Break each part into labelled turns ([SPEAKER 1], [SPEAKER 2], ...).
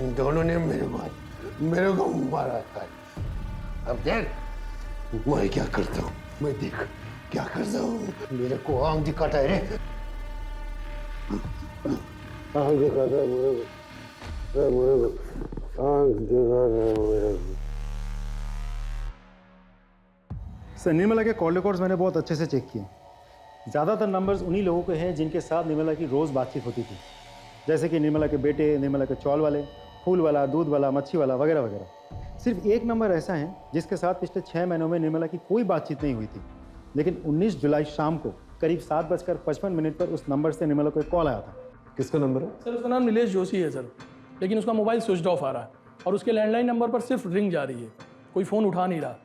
[SPEAKER 1] इन दोनों ने मेरे को मारा है। अब देख मैं क्या करता हूँ, मैं देख क्या करता हूँ। मेरे को आंख दिखाता है रे, आंख दिखाता है मेरे को, आंख दिखाता है मेरे को।
[SPEAKER 2] सर निर्मला के कॉल रिकॉर्ड्स मैंने बहुत अच्छे से चेक किए। ज़्यादातर नंबर्स उन्हीं लोगों के हैं जिनके साथ निर्मला की रोज़ बातचीत होती थी, जैसे कि निर्मला के बेटे, निर्मला के चौल वाले, फूल वाला, दूध वाला, मच्छी वाला वगैरह वगैरह। सिर्फ एक नंबर ऐसा है जिसके साथ पिछले 6 महीनों में निर्मला की कोई बातचीत नहीं हुई थी, लेकिन 19 जुलाई शाम को करीब 7:55 पर उस नंबर से निर्मला को एक कॉल आया था।
[SPEAKER 3] किसका नंबर है?
[SPEAKER 4] सर उसका नाम नीलेश जोशी है सर, लेकिन उसका मोबाइल स्विच ऑफ आ रहा है और उसके लैंडलाइन नंबर पर सिर्फ रिंग जा रही है, कोई फ़ोन उठा नहीं रहा।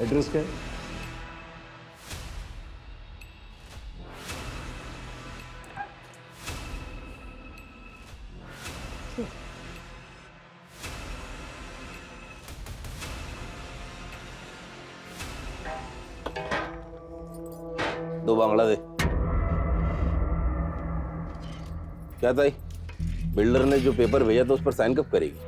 [SPEAKER 3] एड्रेस क्या है?
[SPEAKER 5] दो बांग्ला दे। क्या था? बिल्डर ने जो पेपर भेजा था उस पर साइन कब करेगी?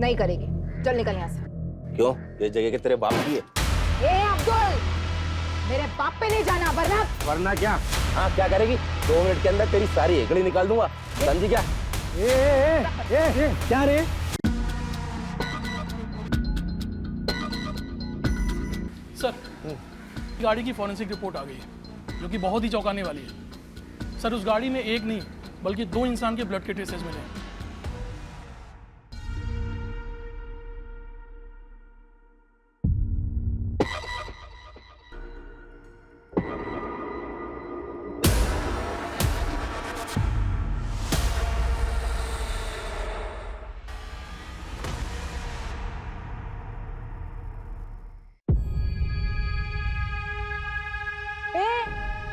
[SPEAKER 6] नहीं करेगी, चल निकल यहाँ से।
[SPEAKER 5] क्यों? ये जगह के तेरे बाप की है?
[SPEAKER 6] ए अब्दुल, मेरे बाप पे नहीं जाना, वरना
[SPEAKER 5] वरना क्या? हाँ क्या करेगी? 2 मिनट के अंदर तेरी सारी हेकड़ी निकाल दूंगा, समझी क्या?
[SPEAKER 2] क्या रे?
[SPEAKER 4] सर गाड़ी की फॉरेंसिक रिपोर्ट आ गई है, जो कि बहुत ही चौंकाने वाली है। सर उस गाड़ी में एक नहीं बल्कि 2 इंसान के ब्लड के ट्रेसेस मिले हैं।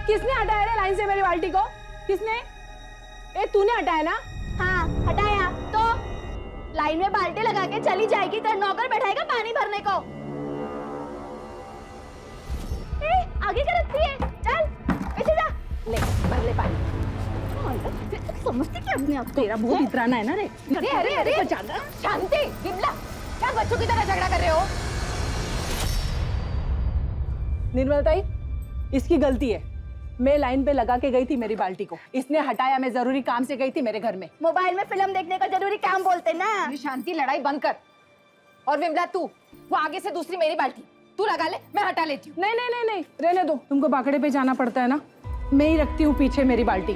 [SPEAKER 6] किसने हटाया रे लाइन से मेरी बाल्टी को? किसने? ए तूने हटाया ना?
[SPEAKER 7] हाँ हटाया तो लाइन में बाल्टी लगा के चली जाएगी, तेरा नौकर बैठाएगा पानी भरने को। ए, आगे क्या रखती है? चल पीछे जा,
[SPEAKER 6] ले भर ले पानी।
[SPEAKER 7] समझती क्या अपने आप को?
[SPEAKER 6] तेरा बहुत इतराना है ना रे।
[SPEAKER 7] अरे अरे अरे शांति, बिमला क्या बच्चों की तरह झगड़ा कर रहे हो?
[SPEAKER 6] निर्मला ताई, इसकी गलती है। मैं लाइन पे लगा के गई थी मेरी बाल्टी को, इसने हटाया। मैं जरूरी काम से गई थी मेरे घर में।
[SPEAKER 7] मोबाइल में फिल्म देखने का जरूरी काम बोलते ना।
[SPEAKER 6] शांति, लड़ाई बंद कर। और विमला तू, वो आगे से दूसरी मेरी बाल्टी तू लगा ले, मैं हटा लेती हूँ। नहीं नहीं नहीं नहीं, रहने दो। तुमको बाकड़े पे जाना पड़ता है ना, मैं ही रखती हूँ पीछे मेरी बाल्टी।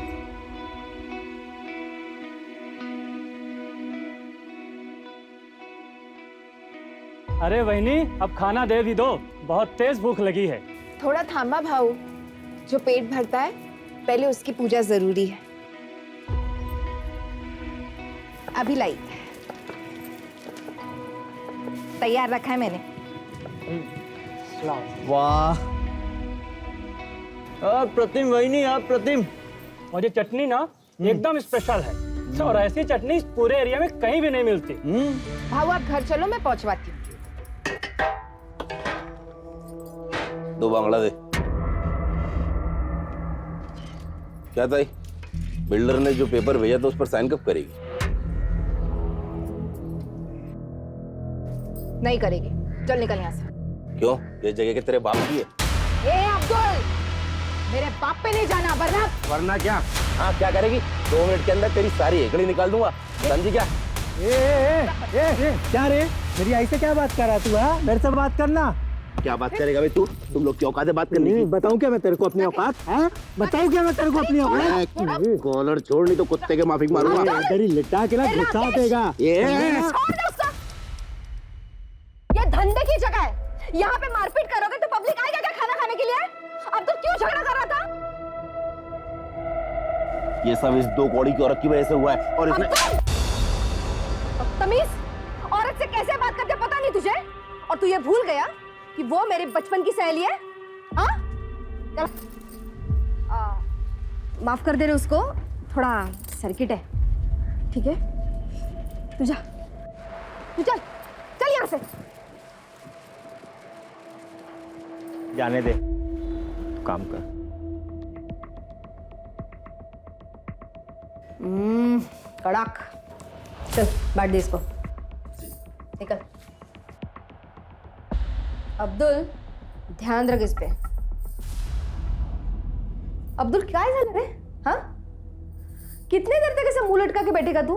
[SPEAKER 8] अरे वहिनी, अब खाना दे भी दो, बहुत तेज भूख लगी है।
[SPEAKER 9] थोड़ा थामा भाऊ, जो पेट भरता है पहले उसकी पूजा जरूरी है। अभी लाई, तैयार रखा है मैंने।
[SPEAKER 8] वाह, प्रतिम वहिनी, आप प्रतिम। और ये चटनी ना एकदम स्पेशल है, और ऐसी चटनी पूरे एरिया में कहीं भी नहीं मिलती।
[SPEAKER 9] भाऊ आप घर चलो, मैं पहुंचवाती हूँ।
[SPEAKER 5] 2 बांग्ला दे। क्या था? बिल्डर ने जो पेपर भेजा था उस पर साइन कब करेगी?
[SPEAKER 6] नहीं करेगी, चल निकल यहाँ से।
[SPEAKER 5] क्यों? ये जगह के तेरे बाप की है?
[SPEAKER 6] ए अब्दुल, मेरे बाप पे नहीं जाना, वरना
[SPEAKER 5] क्या? हाँ क्या करेगी? 2 मिनट के अंदर तेरी सारी हेकड़ी निकाल दूंगा, समझी क्या?
[SPEAKER 8] क्या रे, मेरी आई से क्या बात कर रहा तू? हाँ, मेरे से बात करना।
[SPEAKER 5] क्या बात करेगा भाई तू? तुम लोग क्यों औकात है बात करने की?
[SPEAKER 8] बताऊं क्या मैं तेरे को अपनी औकात? बताऊं क्या मैं तेरे को अपनी औकात?
[SPEAKER 5] कॉलर छोड़, नहीं तो कुत्ते के माफिक मारूंगा।
[SPEAKER 8] तेरी लिटा के ना घुसा देगा।
[SPEAKER 6] ये धंधे की जगह है, यहाँ पे मारपीट करोगे तो पब्लिक आएगा क्या खाना खाने के लिए? अब तो क्यों झगड़ा कर रहा था?
[SPEAKER 5] ये सब इस 2 कौड़ी की औरत की वजह से हुआ है। और इसने
[SPEAKER 6] तमीज, औरत से कैसे बात करते पता नहीं तुझे? और तू ये भूल गया कि वो मेरी बचपन की सहेली है? हाँ? चल, माफ कर दे रहे उसको, थोड़ा सर्किट है, ठीक है? तू जा, तू चल, चल यहाँ से।
[SPEAKER 8] जाने दे, काम कर।
[SPEAKER 6] कड़क। चल बांट दे इसको। निकल।
[SPEAKER 9] अब्दुल ध्यान रख इस पे। अब्दुल क्या है रे? हाँ, कितने देर तक ऐसे मुंह लटका के बैठेगा तू?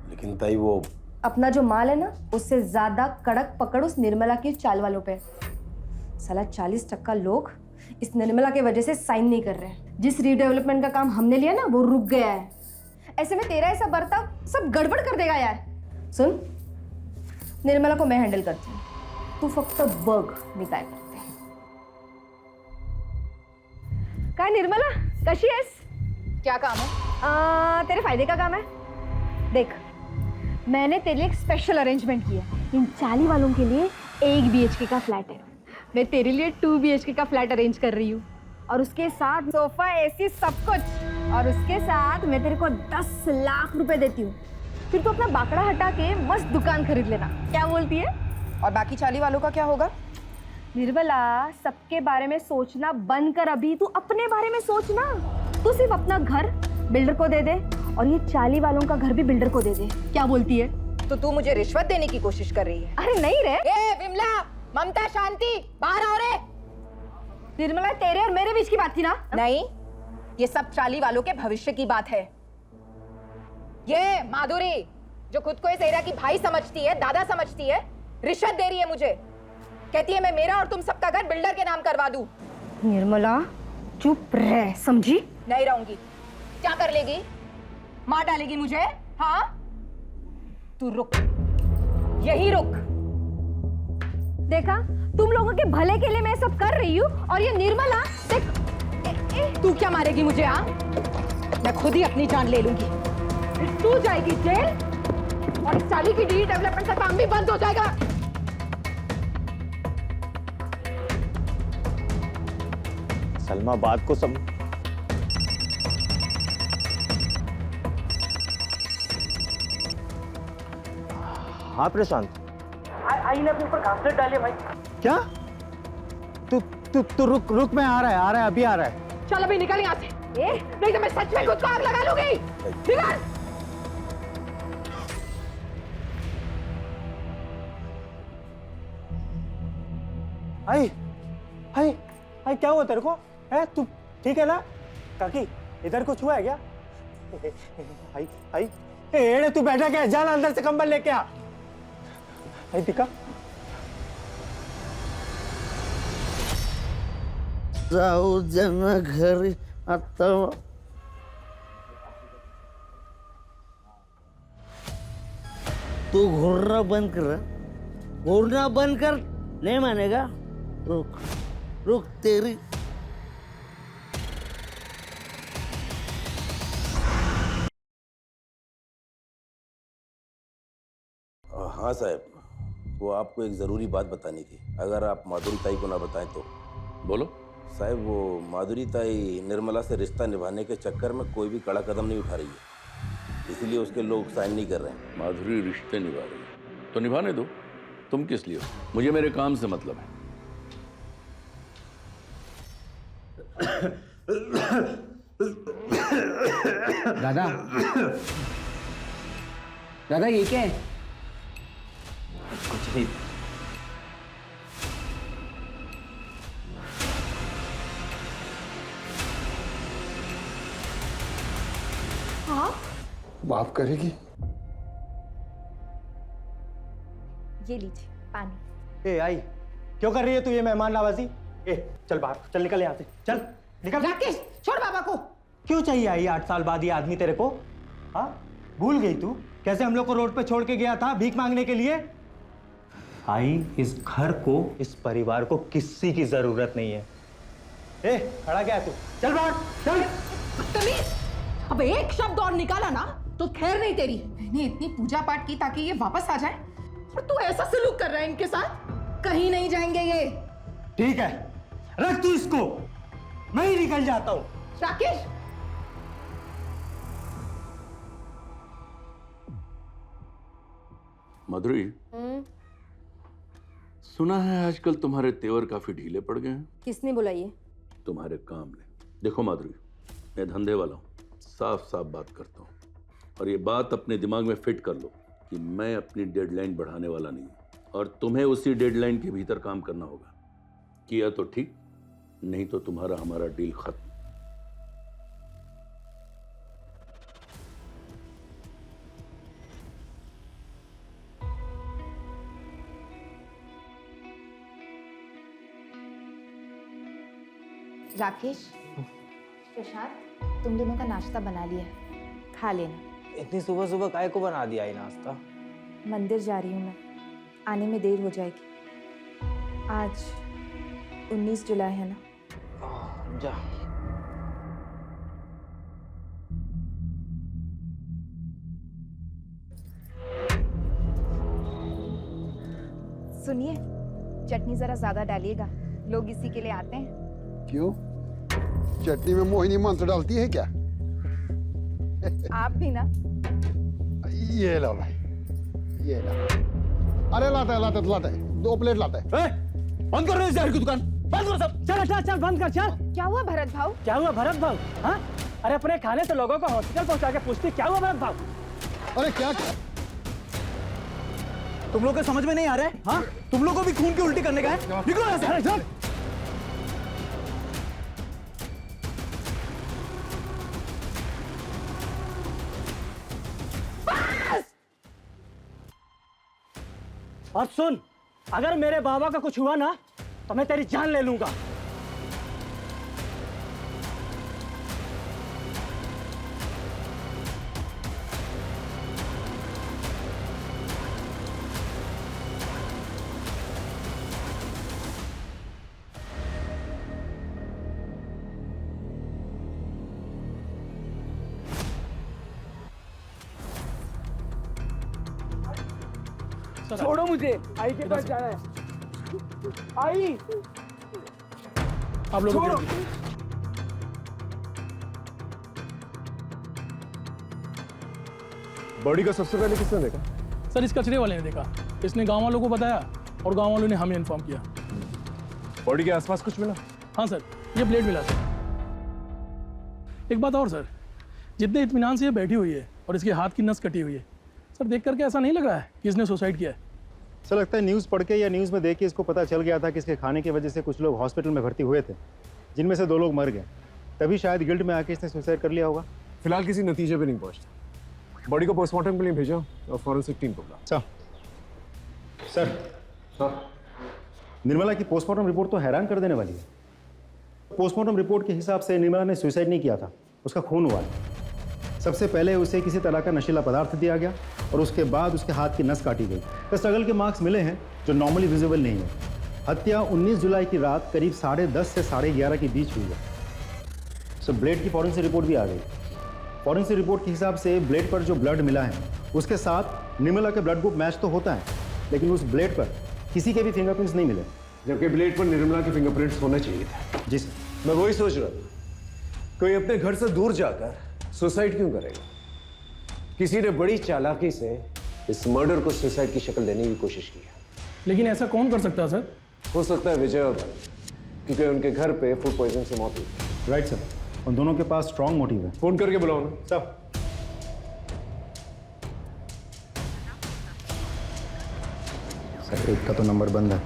[SPEAKER 5] लेकिन ताई वो
[SPEAKER 9] अपना जो माल है ना, उससे ज्यादा कड़क पकड़ उस निर्मला की चाल वालों पे। साला 40% लोग इस निर्मला के वजह से साइन नहीं कर रहे हैं। जिस रीडेवलपमेंट का काम हमने लिया ना, वो रुक गया है। ऐसे में तेरा ऐसा बर्ताव सब गड़बड़ कर देगा यार। सुन, निर्मला को मैं हैंडल करती हूँ, तू फक्त बघ मी काय करते। काय निर्मला, कशी आहेस?
[SPEAKER 6] क्या काम है?
[SPEAKER 9] तेरे फायदे का काम है। देख, मैंने तेरे लिए एक स्पेशल अरेंजमेंट किया है। इन 40 वालों के लिए 1 BHK का फ्लैट है। मैं तेरे लिए 2 BHK का फ्लैट अरेंज कर रही हूँ, और उसके साथ सोफा, AC, सब कुछ। और उसके साथ मैं तेरे को 10 लाख रुपए देती हूँ। फिर तू अपना बाकड़ा हटा के मस्त दुकान खरीद लेना। क्या बोलती है?
[SPEAKER 6] और बाकी 40 वालों का क्या होगा?
[SPEAKER 9] निर्मला, सबके बारे में सोचना बंद कर। अभी तू अपने बारे में सोचना। तू सिर्फ अपना घर बिल्डर को दे दे, और ये 40 वालों का घर भी बिल्डर को दे दे। क्या बोलती है?
[SPEAKER 6] तो तू मुझे रिश्वत देने की कोशिश कर रही है?
[SPEAKER 9] अरे नहीं रे।
[SPEAKER 6] ए विमला, ममता, शांति, बाहर आओ रे।
[SPEAKER 9] निर्मला, तेरे और मेरे बीच की बात थी ना?
[SPEAKER 6] नहीं, ये सब 40 वालों के भविष्य की बात है। ये माधुरी जो खुद को इस एरिया की भाई समझती है, दादा समझती है, रिश्वत दे रही है मुझे। कहती है मैं मेरा और तुम सबका घर बिल्डर के नाम करवा दूं।
[SPEAKER 9] निर्मला चुप रह, समझी?
[SPEAKER 6] नहीं रहूंगी। क्या कर लेगी? मार डालेगी मुझे? हाँ, तू रुक, यही रुक।
[SPEAKER 9] देखा, तुम लोगों के भले के लिए मैं सब कर रही हूँ, और ये निर्मला देख।
[SPEAKER 6] तू क्या मारेगी मुझे? हाँ, मैं खुद ही अपनी जान ले लूंगी। फिर तू जाएगी जेल, और इस 40 की डेवलपमेंट का काम भी बंद हो जाएगा।
[SPEAKER 3] सलमा, बात को सम हाँ प्रशांत,
[SPEAKER 8] आई ने अपने ऊपर घासलेट डाले भाई।
[SPEAKER 2] क्या? तू रुक, मैं आ रहा है, अभी आ रहा है।
[SPEAKER 6] चल अभी निकल यहाँ से, नहीं तो मैं सच में खुद को आग लगा लूंगी। निकल।
[SPEAKER 8] आई क्या हुआ तेरे को? है तू ठीक है ना? काकी, इधर कुछ हुआ है क्या? आई एड़े, तू बैठा क्या? जाना अंदर से कंबल लेके आ। आई दिखा।
[SPEAKER 1] जाऊ जना घरी आता। तू घूरना बंद कर, घूरना बंद कर। नहीं मानेगा? रुक रुक, तेरी
[SPEAKER 5] हाँ साहब, वो आपको एक ज़रूरी बात बतानी थी, अगर आप माधुरी ताई को ना बताएं तो।
[SPEAKER 10] बोलो
[SPEAKER 5] साहब, वो माधुरी ताई निर्मला से रिश्ता निभाने के चक्कर में कोई भी कड़ा कदम नहीं उठा रही है, इसीलिए उसके लोग साइन नहीं कर रहे हैं।
[SPEAKER 10] माधुरी रिश्ते निभा रही है तो निभाने दो, तुम किस लिए हो? मुझे मेरे काम से मतलब है।
[SPEAKER 11] दादा, दादा ये क्या है?
[SPEAKER 5] कुछ नहीं।
[SPEAKER 9] हाँ,
[SPEAKER 1] माफ करेगी?
[SPEAKER 9] ये लीजिए पानी।
[SPEAKER 8] ए आई, क्यों कर रही है तू ये मेहमान नवाजी? ए चल बाहर, चल निकल यहाँ से, चल निकल।
[SPEAKER 6] राकेश, छोड़ बाबा को।
[SPEAKER 8] क्यों चाहिए आई 8 साल बाद ये आदमी तेरे को? हाँ, भूल गई तू कैसे हम लोग को रोड पे छोड़ के गया था भीख मांगने के लिए? आई, इस घर को, इस परिवार को किसी की जरूरत नहीं है। ए खड़ा क्या है तू? चल बाहर, चल।
[SPEAKER 6] बदतमीज! अब एक शब्द और निकाला ना तो खैर नहीं तेरी। मैंने इतनी पूजा पाठ की ताकि ये वापस आ जाए, और तू ऐसा सलूक कर रहा है इनके साथ। कहीं नहीं जाएंगे ये।
[SPEAKER 8] ठीक है, रख तू इसको, मैं ही निकल जाता हूं।
[SPEAKER 6] राकेश,
[SPEAKER 10] माधुरी, सुना है आजकल तुम्हारे तेवर काफी ढीले पड़ गए हैं।
[SPEAKER 9] किसने बोला ये?
[SPEAKER 10] तुम्हारे काम ने। देखो माधुरी, मैं धंधे वाला हूँ, साफ साफ बात करता हूँ और ये बात अपने दिमाग में फिट कर लो कि मैं अपनी डेडलाइन बढ़ाने वाला नहीं हूँ और तुम्हें उसी डेडलाइन के भीतर काम करना होगा। किया तो ठीक, नहीं तो तुम्हारा हमारा डील खत्म।
[SPEAKER 6] राकेश, प्रशांत, तुम दोनों का नाश्ता बना लिया है, खा लेना।
[SPEAKER 3] इतनी सुबह सुबह काय को बना दिया ये नाश्ता?
[SPEAKER 6] मंदिर जा रही हूँ मैं, आने में देर हो जाएगी। आज 19 जुलाई है ना?
[SPEAKER 3] जा।
[SPEAKER 6] सुनिए, चटनी जरा ज्यादा डालिएगा, लोग इसी के लिए आते हैं।
[SPEAKER 1] क्यों? चटनी में मोहिनी मंत्र डालती है क्या?
[SPEAKER 6] आप भी ना?
[SPEAKER 1] ये लो भाई, ये लो। अरे लाता है 2 प्लेट लाता है।
[SPEAKER 8] बंद कर रहे हैं की दुकान, बंद करो सब। चल बंद कर, चल।
[SPEAKER 6] क्या हुआ भरत भाऊ?
[SPEAKER 8] क्या हुआ भरत भाऊ? हाँ, अरे अपने खाने से लोगों को हॉस्पिटल पहुंचा के पूछती क्या हुआ भरत भाऊ?
[SPEAKER 1] अरे क्या?
[SPEAKER 8] तुम लोग को समझ में नहीं आ रहा है? हाँ, तुम लोग को भी खून की उल्टी करने का है? निकलो यहाँ से। चल। और सुन, अगर मेरे बाबा का कुछ हुआ ना तो मैं तेरी जान ले लूंगा। छोड़ो मुझे, आई के पास जाना है। आई,
[SPEAKER 4] आप लोग
[SPEAKER 8] छोड़ो।
[SPEAKER 12] बॉडी का सबसे पहले किसने देखा?
[SPEAKER 4] सर, इस कचरे वाले ने देखा, इसने गांव वालों को बताया और गांव वालों ने हमें इन्फॉर्म किया।
[SPEAKER 12] बॉडी के आसपास कुछ मिला?
[SPEAKER 4] हाँ सर, ये ब्लेड मिला सर। एक बात और सर, जितने इत्मीनान से ये बैठी हुई है और इसके हाथ की नस कटी हुई है, सर देख करके ऐसा नहीं लग रहा है कि इसने सुसाइड किया है।
[SPEAKER 2] सर लगता है न्यूज़ पढ़ के या न्यूज़ में देख के इसको पता चल गया था कि इसके खाने की वजह से कुछ लोग हॉस्पिटल में भर्ती हुए थे, जिनमें से 2 लोग मर गए। तभी शायद गिल्ट में आके इसने सुसाइड कर लिया होगा।
[SPEAKER 12] फिलहाल किसी नतीजे पे नहीं पहुंचता। बॉडी को पोस्टमार्टम के लिए भेजा और फॉरेंसिक टीम को बुला।
[SPEAKER 2] सर, निर्मला की पोस्टमार्टम रिपोर्ट तो हैरान कर देने वाली है। पोस्टमार्टम रिपोर्ट के हिसाब से निर्मला ने सुसाइड नहीं किया था, उसका खून हुआ है। सबसे पहले उसे किसी तरह का नशीला पदार्थ दिया गया और उसके बाद उसके हाथ की नस काटी गई। स्ट्रगल के मार्क्स मिले हैं जो नॉर्मली विजिबल नहीं है। हत्या 19 जुलाई की रात करीब 10:30 से 11:30 के बीच हुई है। सो ब्लेड की फॉरेंसिक रिपोर्ट भी आ गई। फॉरेंसिक रिपोर्ट के हिसाब से ब्लेड पर जो ब्लड मिला है उसके साथ निर्मला के ब्लड ग्रुप मैच तो होता है, लेकिन उस ब्लेड पर किसी के भी फिंगरप्रिंट्स नहीं मिले,
[SPEAKER 12] जबकि ब्लेड पर निर्मला के फिंगरप्रिंट्स होने चाहिए थे।
[SPEAKER 2] जी सर।
[SPEAKER 12] मैं वही सोच रहा था, कोई अपने घर से दूर जाकर सुसाइड क्यों करेगा? किसी ने बड़ी चालाकी से इस मर्डर को सुसाइड की शक्ल देने की कोशिश की है।
[SPEAKER 4] लेकिन ऐसा कौन कर सकता है सर?
[SPEAKER 12] हो सकता है विजय और भाई, क्योंकि उनके घर पे फूड पॉइजन से मौत हुई।
[SPEAKER 2] राइट सर, उन दोनों के पास स्ट्रॉन्ग मोटिव है।
[SPEAKER 12] फोन करके बुलाओ ना।
[SPEAKER 2] सर एक का तो नंबर बंद है।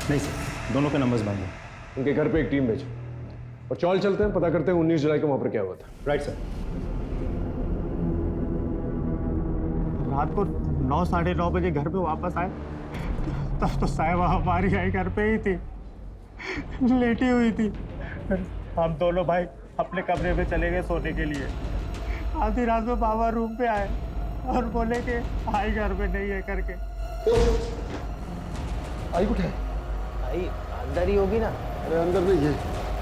[SPEAKER 2] नहीं सर, दोनों के नंबर्स बंद हैं।
[SPEAKER 12] उनके घर पे एक टीम भेजो और चौल चलते हैं, पता करते हैं 19 जुलाई को वहां पर क्या हुआ था।
[SPEAKER 2] Right sir.
[SPEAKER 8] रात को 9 साढ़े 9 बजे घर पे वापस आए तब तो साहिबा हमारी आई घर पे ही थी, लेटी हुई थी। हम दोनों भाई अपने कमरे में चले गए सोने के लिए। आधी रात में बाबा रूम पे आए और बोले कि आई घर में नहीं है करके।
[SPEAKER 1] आई उठे?
[SPEAKER 3] आई अंदर ही होगी ना।
[SPEAKER 1] अरे अंदर नहीं है,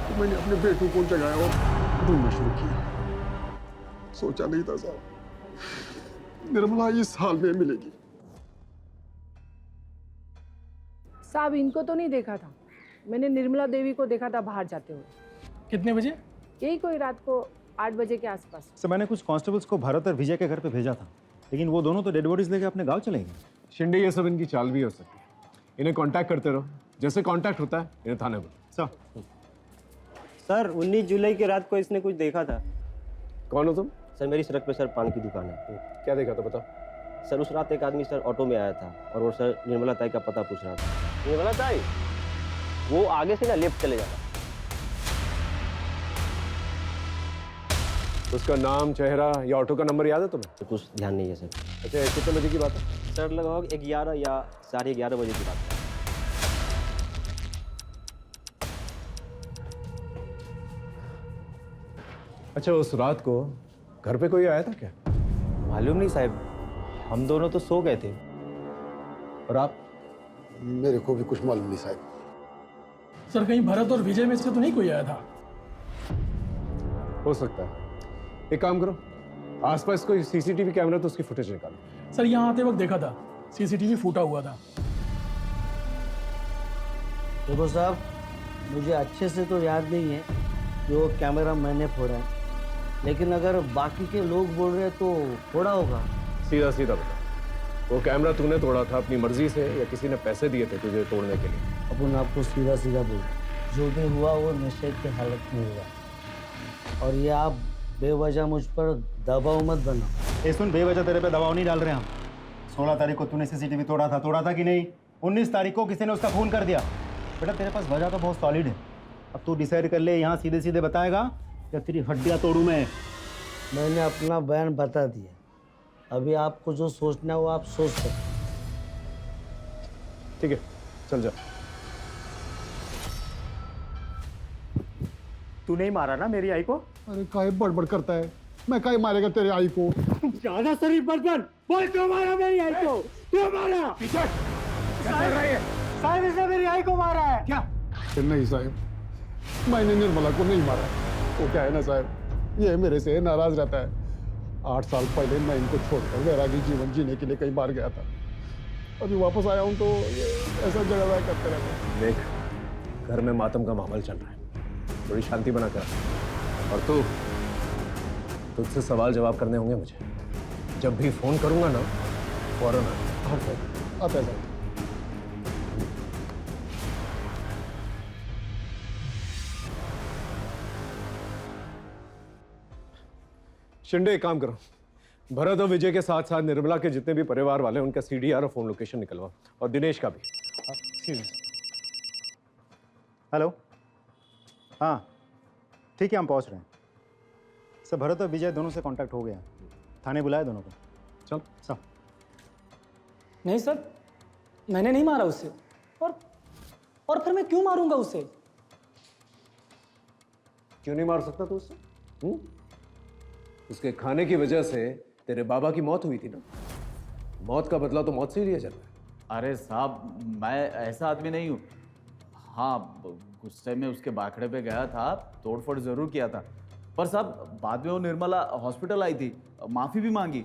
[SPEAKER 1] तो मैंने अपने बेटू को जगाया और ढूंढना शुरू किया। सोचा नहीं था साहब निर्मला इस हाल में मिलेगी।
[SPEAKER 13] साहब इनको तो नहीं देखा था, मैंने निर्मला देवी को देखा था बाहर जाते हुए।
[SPEAKER 4] कितने बजे?
[SPEAKER 13] यही कोई रात को 8 बजे के आसपास।
[SPEAKER 2] सर मैंने कुछ कांस्टेबल्स को भरत और विजय के घर पे भेजा था, लेकिन वो दोनों तो डेड बॉडीज लेके अपने गांव चले गए।
[SPEAKER 12] शिंदे ये सब इनकी चाल भी हो सकती है। इन्हें कांटेक्ट करते रहो, जैसे कांटेक्ट होता है इन्हें थाने पर।
[SPEAKER 8] सर 19 जुलाई की रात को इसने कुछ देखा था।
[SPEAKER 12] कौन हो तुम?
[SPEAKER 8] सर मेरी सड़क पे सर पान की दुकान है।
[SPEAKER 12] क्या देखा था बताओ।
[SPEAKER 8] सर उस रात एक आदमी सर ऑटो में आया था और वो सर निर्मला ताई का पता पूछ रहा था। निर्मला ताई, वो आगे से ना लेफ्ट चले जाता।
[SPEAKER 12] उसका नाम, चेहरा या ऑटो का नंबर याद है तुम्हें?
[SPEAKER 8] तो कुछ ध्यान नहीं है सर।
[SPEAKER 12] अच्छा, कितने बजे की बात है?
[SPEAKER 8] सर लगभग 11 या 11:30 बजे की बात है।
[SPEAKER 12] अच्छा, उस रात को घर पे कोई आया था क्या?
[SPEAKER 8] मालूम नहीं साहब, हम दोनों तो सो गए थे।
[SPEAKER 12] और आप?
[SPEAKER 1] मेरे को भी कुछ मालूम नहीं साहब।
[SPEAKER 4] सर कहीं भरत और विजय में से तो नहीं कोई आया था?
[SPEAKER 12] हो सकता है। एक काम करो, आसपास कोई सीसीटीवी कैमरा तो उसकी फुटेज निकालो।
[SPEAKER 4] सर यहाँ आते वक्त देखा था, सीसीटीवी फूटा हुआ था।
[SPEAKER 14] देखो साहब, मुझे अच्छे से तो याद नहीं है कि वो कैमरा मैंने फोड़ा है, लेकिन अगर बाकी के लोग बोल रहे हैं तो फोड़ा होगा।
[SPEAKER 12] सीधा सीधा बता, वो कैमरा तूने तोड़ा था अपनी मर्जी से या किसी ने पैसे दिए थे तुझे तोड़ने के लिए?
[SPEAKER 14] अपन आपको सीधा सीधा बोल, जो भी हुआ वो नशे की हालत में हुआ, और ये आप बेवजह मुझ पर दबाव मत बनाओ।
[SPEAKER 2] ए सुन, बेवजह तेरे पे दबाव नहीं डाल रहे हम। 16 तारीख को तूने सीसीटीवी तोड़ा था कि नहीं? 19 तारीख को किसी ने उसका खून कर दिया। बेटा तेरे पास वजह तो बहुत सॉलिड है। अब तू डिसाइड कर ले, यहाँ सीधे सीधे बताएगा या तेरी हड्डियाँ तोड़ूं मैं?
[SPEAKER 14] मैंने अपना बयान बता दिया, अभी आपको जो सोचना है वो आप सोच सकते।
[SPEAKER 12] ठीक है, चल जा।
[SPEAKER 8] तू नहीं मारा ना मेरी आई को?
[SPEAKER 1] अरे काहे बड़बड़ करता है? मैं काहे मारेगा तेरे आई को?
[SPEAKER 8] ज्यादा शरीफ मत बन। बोल क्यों मारा मेरी आई को? क्यों मारा?
[SPEAKER 1] क्या कर रही है?
[SPEAKER 8] साहब इसने मेरी आई को मारा है।
[SPEAKER 1] क्या? नहीं साहब, मैंने निर्मला को नहीं मारा। वो क्या है ना साहब, ये मेरे से नाराज रहता है। 8 साल पहले मैं इनको छोड़कर वैरागी जीवन जीने के लिए कहीं बाहर गया था। अभी वापस आया हूँ तो ये ऐसा झगड़ा करते रहते हैं।
[SPEAKER 12] देख, घर में मातम का माहौल चल रहा है, थोड़ी शांति बना कर। और तुझसे सवाल जवाब करने होंगे मुझे। जब भी फोन करूंगा ना, फौरन
[SPEAKER 1] आता है।
[SPEAKER 12] शिंदे, एक काम करो, भरत और विजय के साथ साथ निर्मला के जितने भी परिवार वाले हैं उनका सीडीआर और फोन लोकेशन निकलवा, और दिनेश का भी।
[SPEAKER 2] हेलो, हाँ ठीक है, हम पहुँच रहे हैं। सर भरत और विजय दोनों से कांटेक्ट हो गया, थाने बुलाया दोनों को।
[SPEAKER 12] चल
[SPEAKER 2] सब।
[SPEAKER 15] नहीं सर, मैंने नहीं मारा उसे, और फिर मैं क्यों मारूंगा उसे?
[SPEAKER 12] क्यों नहीं मार सकता तू उससे? उसके खाने की वजह से तेरे बाबा की मौत हुई थी ना। मौत का बदला तो मौत से ही लिया जाता है।
[SPEAKER 16] अरे साहब, मैं ऐसा आदमी नहीं हूँ। हाँ, गुस्से में उसके बाखड़े पे गया था, तोड़फोड़ जरूर किया था, पर साहब बाद में वो निर्मला हॉस्पिटल आई थी, माफ़ी भी मांगी,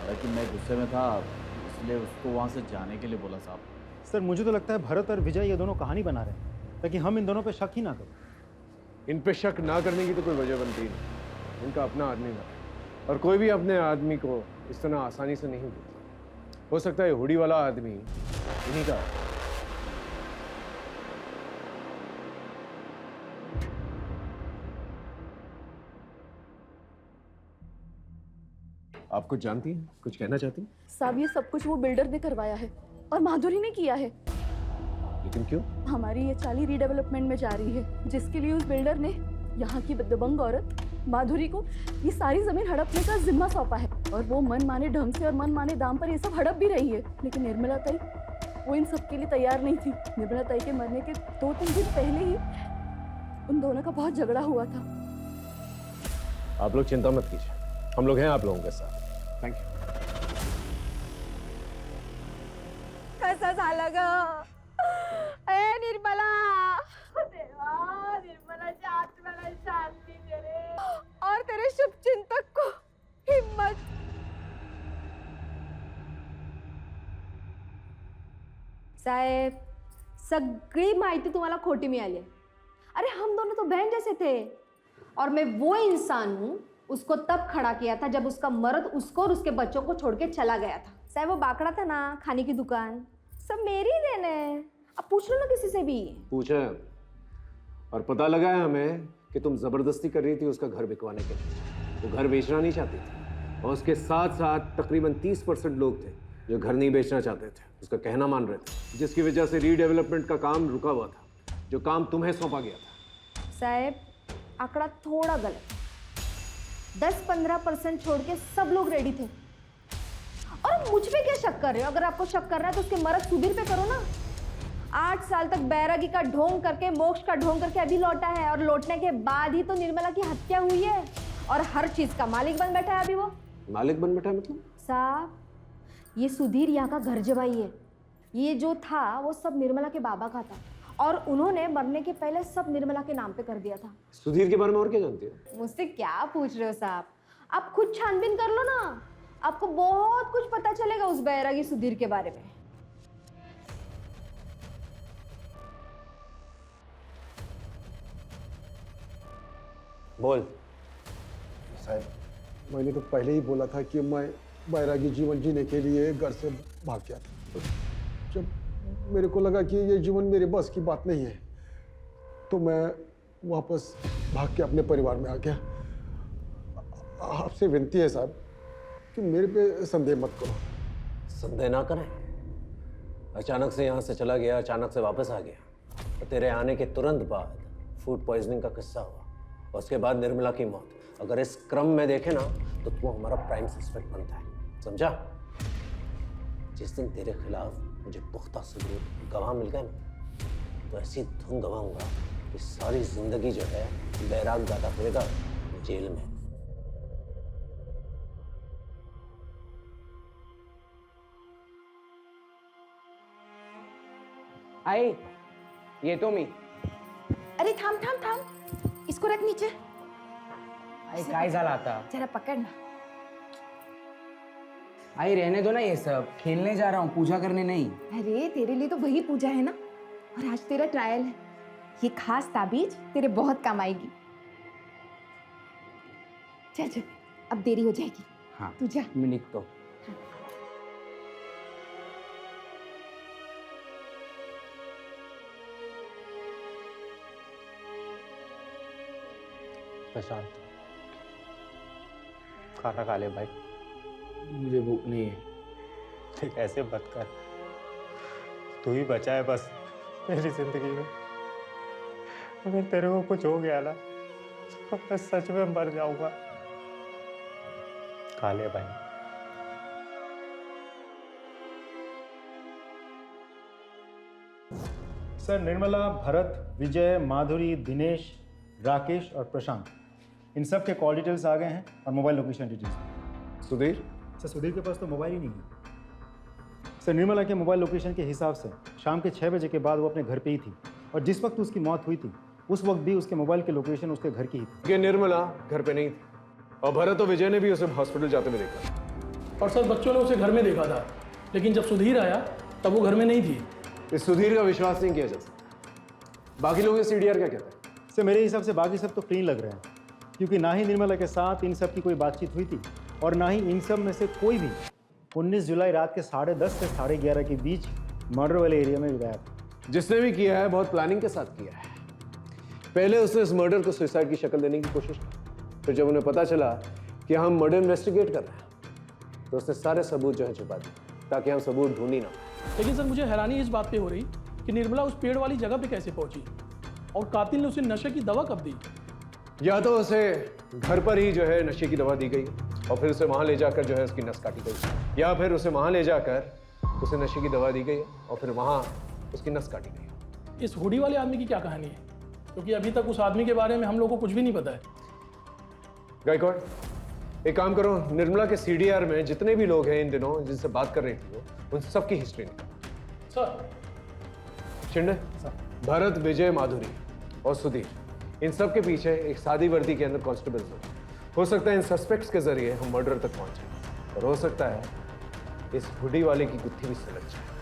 [SPEAKER 16] लेकिन मैं गुस्से में था इसलिए उसको वहाँ से जाने के लिए बोला साहब।
[SPEAKER 2] सर मुझे तो लगता है भरत और विजय ये दोनों कहानी बना रहे हैं ताकि हम इन दोनों पे शक ही ना करें।
[SPEAKER 12] इन पे शक ना करने की तो कोई वजह बनती नहीं। इनका अपना आदमी ना, और कोई भी अपने आदमी को इस तरह आसानी से नहीं भूलता। हो सकता है हुडी वाला आदमी इन्हीं का। आप कुछ जानती हैं? कुछ कहना चाहती हैं?
[SPEAKER 7] साहब ये सब कुछ वो बिल्डर ने करवाया है और माधुरी ने किया है।
[SPEAKER 12] लेकिन क्यों?
[SPEAKER 7] हमारी ये चाली रीडेवलपमेंट में जा रही है, जिसके लिए उस बिल्डर ने यहाँ की दबंग औरत माधुरी को ये सारी जमीन हड़पने का जिम्मा सौंपा है, और वो मन माने ढंग से और मन माने दाम पर ये सब हड़प भी रही है। लेकिन निर्मला ताई वो इन सब के लिए तैयार नहीं थी। निर्मला ताई के मरने के 2-3 दिन पहले ही उन दोनों का बहुत झगड़ा हुआ था।
[SPEAKER 12] आप लोग चिंता मत कीजिए, हम लोग हैं आप लोगों के साथ। Thank you.
[SPEAKER 9] कसं झालं ग? ए निर्मला, देवा निर्मलाच्या आत्म्याला शांती दे रे, और तेरे शुभचिंतक को हिम्मत।
[SPEAKER 17] साहेब, सगळी माहिती तुम्हाला खोटी मिळाली। अरे हम दोनों तो बहन जैसे थे, और मैं वो इंसान हूँ उसको तब खड़ा किया था जब उसका मर्द उसको और उसके बच्चों को छोड़ के चला गया था। साहब वो बाकड़ा था ना, खाने की दुकान, सब मेरी देन है। अब पूछ लो ना किसी से भी।
[SPEAKER 12] पूछा, और पता लगा है हमें कि तुम जबरदस्ती कर रही थी उसका घर बिकवाने के लिए। वो घर बेचना नहीं चाहती थी और उसके साथ साथ तकरीबन 30% लोग थे जो घर नहीं बेचना चाहते थे, उसका कहना मान रहे थे, जिसकी वजह से रीडेवलपमेंट का काम रुका हुआ था, जो काम तुम्हें सौंपा गया था।
[SPEAKER 17] साहब, आंकड़ा थोड़ा गलत है। 10-15% छोड़ के सब लोग रेडी थे। और मुझ पे क्या शक कर रहे हो? अगर आपको शक करना है तो उसके मर्द सुधीर पे करो ना। 8 साल तक बैरागी का ढोंग करके, मोक्ष का ढोंग करके अभी लौटा है, और लौटने के बाद ही तो निर्मला की हत्या हुई है, और हर चीज का मालिक बन बैठा है अभी वो।
[SPEAKER 12] मालिक बन बैठा है मतलब?
[SPEAKER 17] साहब, ये सुधीर यहाँ का घर जवाई है। ये जो था वो सब निर्मला के बाबा का था, और उन्होंने मरने के पहले सब निर्मला के नाम पे कर दिया था।
[SPEAKER 12] सुधीर के बारे में और क्या जानती हो?
[SPEAKER 17] मुझसे क्या पूछ रहे हो साहब? आप खुद छानबीन कर लो ना, आपको बहुत कुछ पता चलेगा उस बैरागी सुधीर के बारे में।
[SPEAKER 12] बोल।
[SPEAKER 1] साहब, मैंने तो पहले ही बोला था कि मैं बैरागी जीवन जीने के लिए घर से भाग गया था। जब मेरे को लगा कि ये जीवन मेरे बस की बात नहीं है, तो मैं वापस भाग के अपने परिवार में आ गया। आपसे विनती है साहब कि मेरे पे संदेह मत करो।
[SPEAKER 12] संदेह ना करें। अचानक से यहाँ से चला गया, अचानक से वापस आ गया, और तेरे आने के तुरंत बाद फूड पॉइजनिंग का किस्सा हुआ, और उसके बाद निर्मला की मौत। अगर इस क्रम में देखे ना तो तू हमारा प्राइम सस्पेक्ट बनता है, समझा? जिस दिन तेरे खिलाफ मुझे पुख्ता सबूत गवाह मिल गए ना, तो ऐसी धुन गवाऊंगा कि सारी जिंदगी जो है बैराग गाता फिरेगा जेल में।
[SPEAKER 11] आई, ये तो मी।
[SPEAKER 6] अरे थाम थाम थाम, इसको रख नीचे।
[SPEAKER 11] आई काय झाला आता?
[SPEAKER 6] जरा पकड़ना।
[SPEAKER 11] आई रहने दो ना ये सब, खेलने जा रहा हूँ, पूजा करने नहीं।
[SPEAKER 6] अरे तेरे लिए तो वही पूजा है ना, और आज तेरा ट्रायल है। ये खास ताबीज तेरे बहुत काम आएगी। चल चल, अब देरी हो जाएगी।
[SPEAKER 11] हाँ,
[SPEAKER 6] तू जा।
[SPEAKER 11] मैं निकतो।
[SPEAKER 2] प्रशांत, खाना खा ले भाई।
[SPEAKER 11] मुझे भूख नहीं है।
[SPEAKER 2] ठीक, ऐसे मत कर। तू ही बचा है बस मेरी जिंदगी में। अगर तेरे को कुछ हो गया ना तो मैं सच में मर जाऊंगा। खा ले भाई। सर, निर्मला, भरत, विजय, माधुरी, दिनेश, राकेश और प्रशांत, इन सब के कॉल डिटेल्स आ गए हैं और mobile location details.
[SPEAKER 12] Sudhir?
[SPEAKER 2] Sir, Sudhir के पास तो मोबाइल ही नहीं है। सर, निर्मला के मोबाइल लोकेशन के हिसाब से शाम के 6 बजे के बाद वो अपने घर पे ही थी, और जिस वक्त उसकी मौत हुई थी उस वक्त भी उसके मोबाइल की लोकेशन उसके घर की ही थी।
[SPEAKER 12] कि निर्मला घर पे नहीं थी, और भरत और विजय ने भी उसे हॉस्पिटल जाते हुए देखा।
[SPEAKER 4] और सर, बच्चों ने उसे घर में देखा था, लेकिन जब सुधीर आया तब वो घर में नहीं थी।
[SPEAKER 12] इस सुधीर का विश्वास नहीं किया जा सकता। बाकी लोग सीडीआर क्या कहते हैं?
[SPEAKER 2] सर, मेरे हिसाब से बाकी सब तो क्लीन लग रहे हैं, क्योंकि ना ही निर्मला के साथ इन सब की कोई बातचीत हुई थी, और ना ही इन सब में से कोई भी 19 जुलाई रात के 10:30 से 11:30 के बीच मर्डर वाले एरिया में गया था।
[SPEAKER 12] जिसने भी किया है बहुत प्लानिंग के साथ किया है। पहले उसने इस मर्डर को सुसाइड की शक्ल देने की कोशिश की, फिर जब उन्हें पता चला कि हम मर्डर इन्वेस्टिगेट कर रहे हैं तो उसने सारे सबूत जो है छुपा दिए, ताकि हम सबूत ढूंढ ही ना।
[SPEAKER 4] लेकिन सर, मुझे हैरानी इस बात पे हो रही कि निर्मला उस पेड़ वाली जगह पे कैसे पहुंची, और कातिल ने उसे नशे की दवा कब दी?
[SPEAKER 12] या तो उसे घर पर ही जो है नशे की दवा दी गई, और फिर उसे वहां ले जाकर जो है उसकी नस काटी गई, या फिर उसे वहां ले जाकर उसे नशे की दवा दी गई और फिर वहां उसकी नस काटी गई।
[SPEAKER 4] इस हुडी वाले आदमी की क्या कहानी है? क्योंकि अभी तक उस आदमी के बारे में हम लोगों को कुछ भी नहीं पता है।
[SPEAKER 12] गायकवाड़, एक काम करो, निर्मला के सीडीआर में जितने भी लोग हैं इन दिनों जिनसे बात कर रही थी वो, उन सबकी हिस्ट्री निकालो।
[SPEAKER 4] सर।
[SPEAKER 12] शिंदे, भरत, विजय, माधुरी और सुधीर, इन सब के पीछे एक सादी वर्दी के अंदर कांस्टेबल हो सकता है इन सस्पेक्ट्स के जरिए हम मर्डर तक पहुंचे, और हो सकता है इस हुडी वाले की गुत्थी भी सुलझ जाए।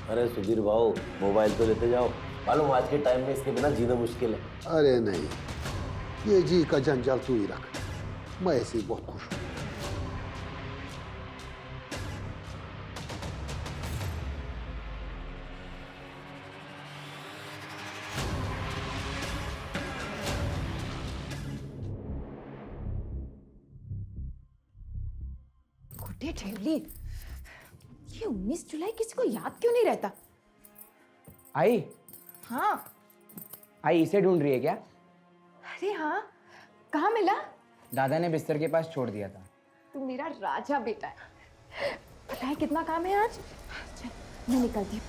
[SPEAKER 5] अरे सुधीर भाऊ, मोबाइल तो लेते जाओ। मालूम आज के टाइम में इसके बिना जीना मुश्किल है।
[SPEAKER 1] अरे नहीं, ये जी का जंजाल तू ही रख, मैं ऐसे ही बहुत खुश हूँ।
[SPEAKER 6] गुड्डे ठेवली, ये 19 जुलाई किसी को याद क्यों नहीं रहता?
[SPEAKER 11] आई
[SPEAKER 6] हाँ।
[SPEAKER 11] आई इसे ढूंढ रही है क्या?
[SPEAKER 6] अरे हाँ, कहाँ मिला?
[SPEAKER 11] दादा ने बिस्तर के पास छोड़ दिया था।
[SPEAKER 6] तू मेरा राजा बेटा है। पता है कितना काम है आज? चल मैं निकलती हूँ।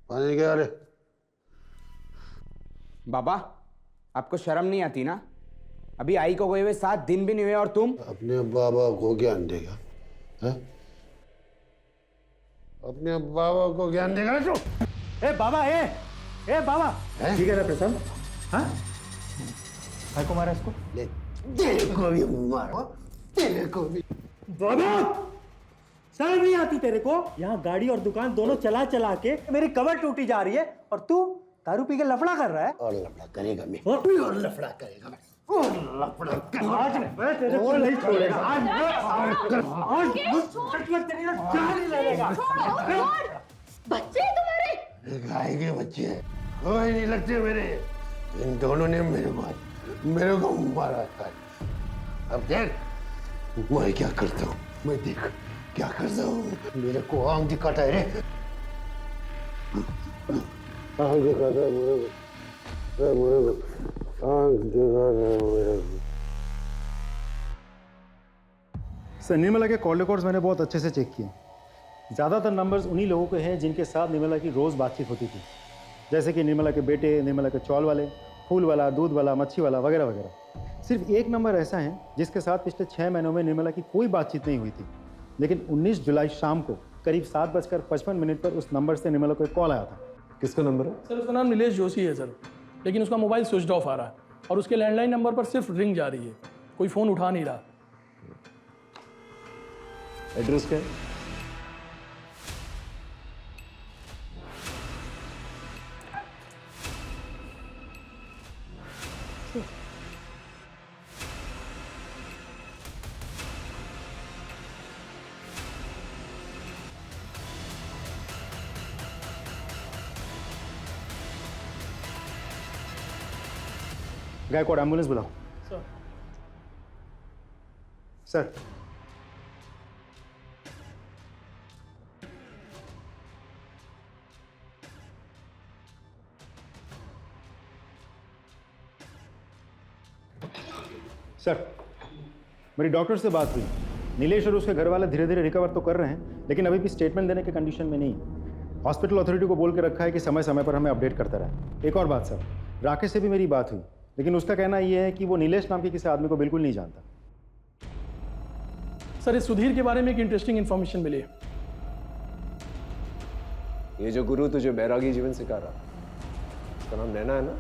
[SPEAKER 1] पानी क्या रे?
[SPEAKER 11] बाबा, आपको शर्म नहीं आती ना? अभी आई को गए हुए 7 दिन भी नहीं हुए और तुम
[SPEAKER 1] अपने बाबा को ज्ञान देगा? है? अपने बाबा को ज्ञान देगा तू?
[SPEAKER 2] ए बाबा, ए बाबा, ठीक है ना प्रशांत? हाँ, काय को मारा इसको?
[SPEAKER 1] ले, तेरे को भी मारो, तेरे को भी।
[SPEAKER 2] बाबा, शर्म नहीं आती तेरे को? यहाँ गाड़ी और दुकान दोनों चला चला के मेरी कमर टूटी जा रही है और तू दारू पी के लफड़ा कर रहा है।
[SPEAKER 1] और लफड़ा करेगा मैं, और लफड़ा करेगा मैं, और लफड़ा करेगा।
[SPEAKER 2] आज मैं तेरे को नहीं छोड़ेगा। आज मैं तेरी जान ही ले लेगा।
[SPEAKER 6] बच्चे तुम्हारे
[SPEAKER 1] गाय के बच्चे हैं, कोई नहीं लगते मेरे। इन दोनों ने मेरे को मारा था। अब देख मैं क्या करता हूँ, मैं देख क्या करता हूँ। मेरे को आंख दिखाता है रे, आंख दिखाता है मेरे को, आंख दिखाता है मेरे को।
[SPEAKER 2] सर, निर्मला के कॉल रिकॉर्ड्स मैंने बहुत अच्छे से चेक किए। ज़्यादातर नंबर्स उन्हीं लोगों के हैं जिनके साथ निर्मला की रोज़ बातचीत होती थी, जैसे कि निर्मला के बेटे, निर्मला के चौल वाले, फूल वाला, दूध वाला, मच्छी वाला वगैरह वगैरह। सिर्फ एक नंबर ऐसा है जिसके साथ पिछले 6 महीनों में निर्मला की कोई बातचीत नहीं हुई थी, लेकिन 19 जुलाई शाम को करीब 7:55 पर उस नंबर से निर्मला को एक कॉल आया था।
[SPEAKER 12] किसका नंबर है?
[SPEAKER 4] सर उसका नाम नीलेश जोशी है सर, लेकिन उसका मोबाइल स्विच ऑफ आ रहा है और उसके लैंडलाइन नंबर पर सिर्फ रिंग जा रही है, कोई फ़ोन उठा नहीं रहा।
[SPEAKER 12] एड्रेस क्या है?
[SPEAKER 2] गायकवाड़, एम्बुलेंस बुलाओ। सर, सर मेरी डॉक्टर से बात हुई। नीलेश और उसके घर वाले धीरे धीरे रिकवर तो कर रहे हैं, लेकिन अभी भी स्टेटमेंट देने के कंडीशन में नहीं है। हॉस्पिटल अथॉरिटी को बोल के रखा है कि समय समय पर हमें अपडेट करता रहे। एक और बात सर, राकेश से भी मेरी बात हुई, लेकिन उसका कहना यह है कि वो नीलेश नाम के किसी आदमी को बिल्कुल नहीं जानता।
[SPEAKER 4] सर इस सुधीर के बारे में एक इंटरेस्टिंग इन्फॉर्मेशन मिली है।
[SPEAKER 12] ये जो गुरु तुझे बैरागी जीवन सिखा रहा, उसका नाम नैना है ना?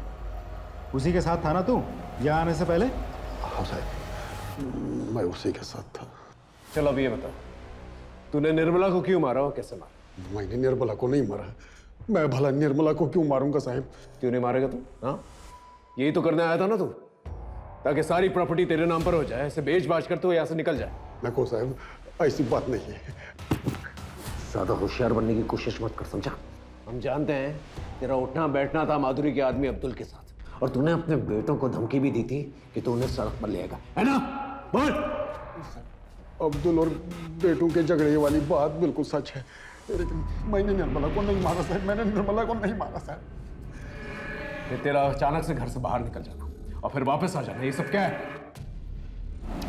[SPEAKER 2] उसी के साथ था ना तू यहाँ आने से पहले?
[SPEAKER 1] हाँ साहब, मैं उसी के साथ था।
[SPEAKER 12] चलो अब ये बता, तूने निर्मला को क्यों मारा और कैसे मारा?
[SPEAKER 1] मैंने निर्मला को नहीं मारा। मैं भला निर्मला को क्यों मारूंगा साहब?
[SPEAKER 12] क्यों नहीं मारेगा तू? हाँ, यही तो करने आया था ना तू, ताकि सारी प्रॉपर्टी तेरे नाम पर हो जाए, ऐसे बेच बाच कर तू यहाँ से निकल जाए।
[SPEAKER 1] नको साहब, ऐसी बात नहीं है।
[SPEAKER 12] ज्यादा होशियार बनने की कोशिश मत कर, समझा? हम जानते हैं तेरा उठना बैठना था माधुरी के आदमी अब्दुल के साथ, और तूने अपने बेटों को धमकी भी दी थी कि तू उन्हें सड़क पर ले आएगा, है ना? बोल।
[SPEAKER 1] अब्दुल और बेटों के झगड़े वाली बात बिल्कुल सच है, लेकिन मैंने निर्मला को नहीं मारा साहब, मैंने निर्मला को नहीं मारा साहब।
[SPEAKER 12] फिर तेरा अचानक से घर से बाहर निकल जाना और फिर वापस आ जाना, ये सब क्या है?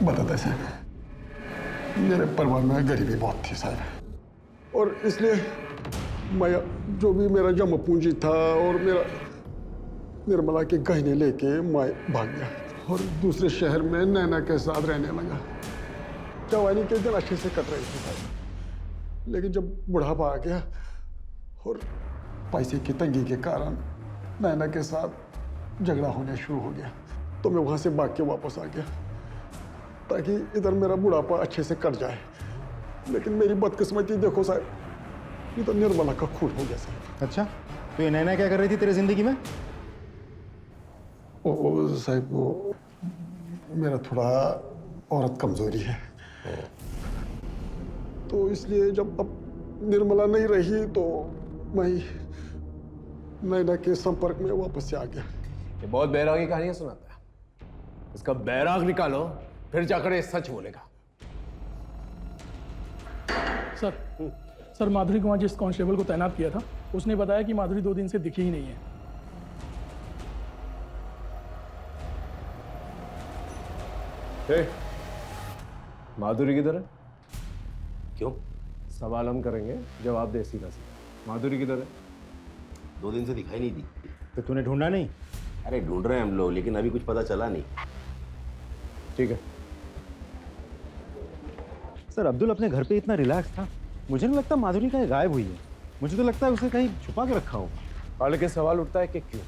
[SPEAKER 1] बताता साहब, मेरे परिवार में गरीबी बहुत थी साहब, और इसलिए मैं जो भी मेरा जमा पूंजी था और मेरा निर्मला के गहने लेके मैं भाग गया और दूसरे शहर में नैना के साथ रहने लगा। जवानी के दिन अच्छे से कट रही थी साहब, लेकिन जब बुढ़ापा आ गया और पैसे की तंगी के कारण नैना के साथ झगड़ा होना शुरू हो गया तो मैं वहां से भाग के वापस आ गया ताकि इधर मेरा बुढ़ापा अच्छे से कट जाए। लेकिन मेरी बदकिस्मती देखो साहब, ये तो निर्मला का खून हो गया साहब।
[SPEAKER 2] अच्छा, तो ये नैना क्या कर रही थी तेरे जिंदगी में?
[SPEAKER 1] ओ साहब, वो मेरा थोड़ा औरत कमजोरी है, तो इसलिए जब अब निर्मला नहीं रही तो मैं नैना के संपर्क में वापस से आ गया।
[SPEAKER 12] ये बहुत बैरागी कहानियां सुनाता है, इसका बैराग निकालो फिर जाकर ये सच बोलेगा।
[SPEAKER 4] सर माधुरी को वहाँ जिस कांस्टेबल को तैनात किया था उसने बताया कि माधुरी 2 दिन से दिखी ही नहीं है।
[SPEAKER 12] माधुरी किधर है? क्यों? सवाल हम करेंगे, जवाब दे सीधा सीधा। माधुरी किधर है?
[SPEAKER 5] 2 दिन से दिखाई नहीं दी।
[SPEAKER 2] तो तूने ढूंढा नहीं?
[SPEAKER 5] अरे ढूंढ रहे हैं हम लोग, लेकिन अभी कुछ पता चला नहीं।
[SPEAKER 12] ठीक है
[SPEAKER 2] सर, अब्दुल अपने घर पे इतना रिलैक्स था, मुझे नहीं लगता माधुरी कहीं गायब हुई है। मुझे तो लगता है उसे कहीं छुपा के रखा होगा।
[SPEAKER 12] और लेकिन सवाल उठता है कि क्यों,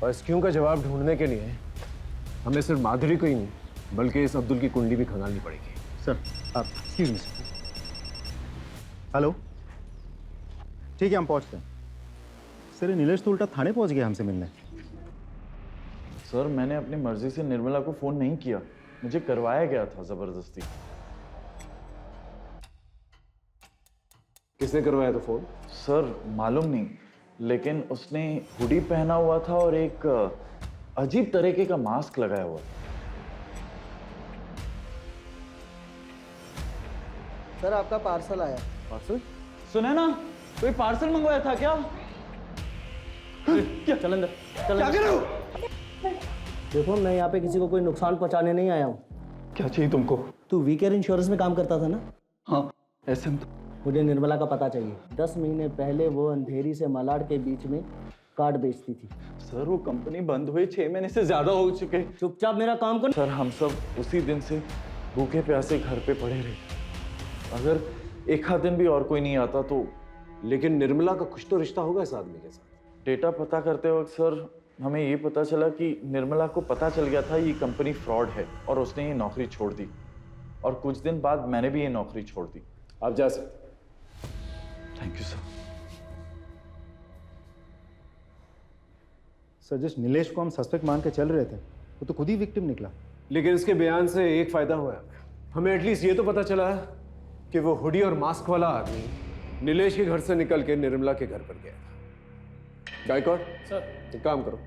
[SPEAKER 12] और इस क्यों का जवाब ढूंढने के लिए हमें सिर्फ माधुरी को ही नहीं बल्कि इस अब्दुल की कुंडली भी खंगालनी पड़ेगी।
[SPEAKER 2] सर आप एक्सक्यूज मी। हेलो, ठीक है हम पहुंचते हैं। सर ये नीलेश तो उल्टा थाने पहुंच गया हमसे मिलने।
[SPEAKER 16] सर मैंने अपनी मर्जी से निर्मला को फोन नहीं किया, मुझे करवाया गया था जबरदस्ती।
[SPEAKER 12] किसने करवाया था फोन?
[SPEAKER 16] सर मालूम नहीं, लेकिन उसने हुडी पहना हुआ था और एक अजीब तरीके का मास्क लगाया हुआ था।
[SPEAKER 14] सर आपका पार्सल आया।
[SPEAKER 16] पार्सल? सुना ना, कोई पार्सल मंगवाया था क्या? क्या
[SPEAKER 14] चल अंदर, चल अंदर। क्या कर रहे हो? देखो मैं यहाँ पे किसी को कोई नुकसान पहुँचाने नहीं आया हूँ।
[SPEAKER 16] क्या चाहिए तुमको?
[SPEAKER 14] तू वीकेयर इंश्योरेंस में काम करता था ना?
[SPEAKER 16] हाँ ऐसे में।
[SPEAKER 14] मुझे निर्मला का पता चाहिए। 10 महीने पहले वो अंधेरी से मलाड के बीच में कार्ड बेचती थी।
[SPEAKER 16] सर वो कंपनी बंद हुई 6 महीने से ज्यादा हो चुके।
[SPEAKER 14] चुपचाप मेरा काम कर।
[SPEAKER 16] सर हम सब उसी दिन से भूखे प्यासे घर पे पड़े रहे। अगर एक आध दिन भी और कोई नहीं आता तो।
[SPEAKER 12] लेकिन निर्मला का कुछ तो रिश्ता होगा इस आदमी के साथ।
[SPEAKER 16] डेटा पता करते वक्त सर हमें ये पता चला कि निर्मला को पता चल गया था ये कंपनी फ्रॉड है और उसने ये नौकरी छोड़ दी, और कुछ दिन बाद मैंने भी ये नौकरी छोड़ दी।
[SPEAKER 12] आप जा सकते।
[SPEAKER 16] Thank you sir.
[SPEAKER 2] सर जिस नीलेश को हम सस्पेक्ट मान के चल रहे थे वो तो खुद ही विक्टिम निकला।
[SPEAKER 12] लेकिन इसके बयान से एक फायदा हुआ है, हमें एटलीस्ट ये तो पता चला कि वो हुडी और मास्क वाला आदमी नीलेश के घर से निकल के निर्मला के घर पर गया था। गायकवाड़
[SPEAKER 4] सर,
[SPEAKER 12] एक काम करो,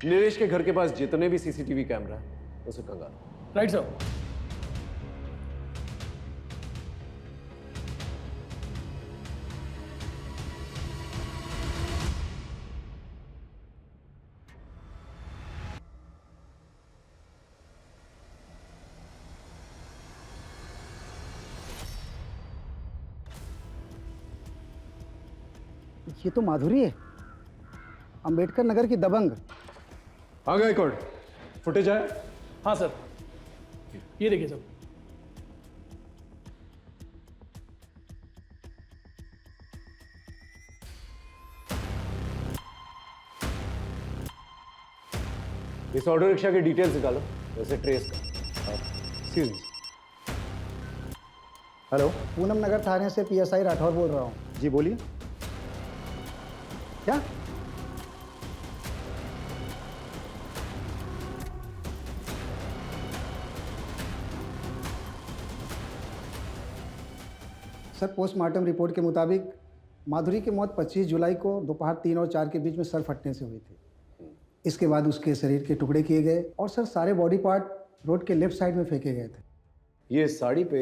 [SPEAKER 12] नीलेश के घर के पास जितने भी सीसीटीवी कैमरा है उसे खंगालो।
[SPEAKER 4] Right sir.
[SPEAKER 18] ये तो माधुरी है, अंबेडकर नगर की दबंग।
[SPEAKER 12] हाँ गायकवाड़, फुटेज आया?
[SPEAKER 4] हाँ सर, ये देखिए सर।
[SPEAKER 12] इस ऑटो रिक्शा की डिटेल्स निकालो, वैसे ट्रेस का।
[SPEAKER 2] Excuse me. हेलो,
[SPEAKER 18] पूनम नगर थाने से PSI राठौर बोल रहा हूँ।
[SPEAKER 2] जी बोलिए।
[SPEAKER 18] क्या? सर पोस्टमार्टम रिपोर्ट के मुताबिक माधुरी की मौत 25 जुलाई को दोपहर 3 और 4 के बीच में सर फटने से हुई थी। इसके बाद उसके शरीर के टुकड़े किए गए और सर सारे बॉडी पार्ट रोड के लेफ्ट साइड में फेंके गए थे।
[SPEAKER 12] ये साड़ी पे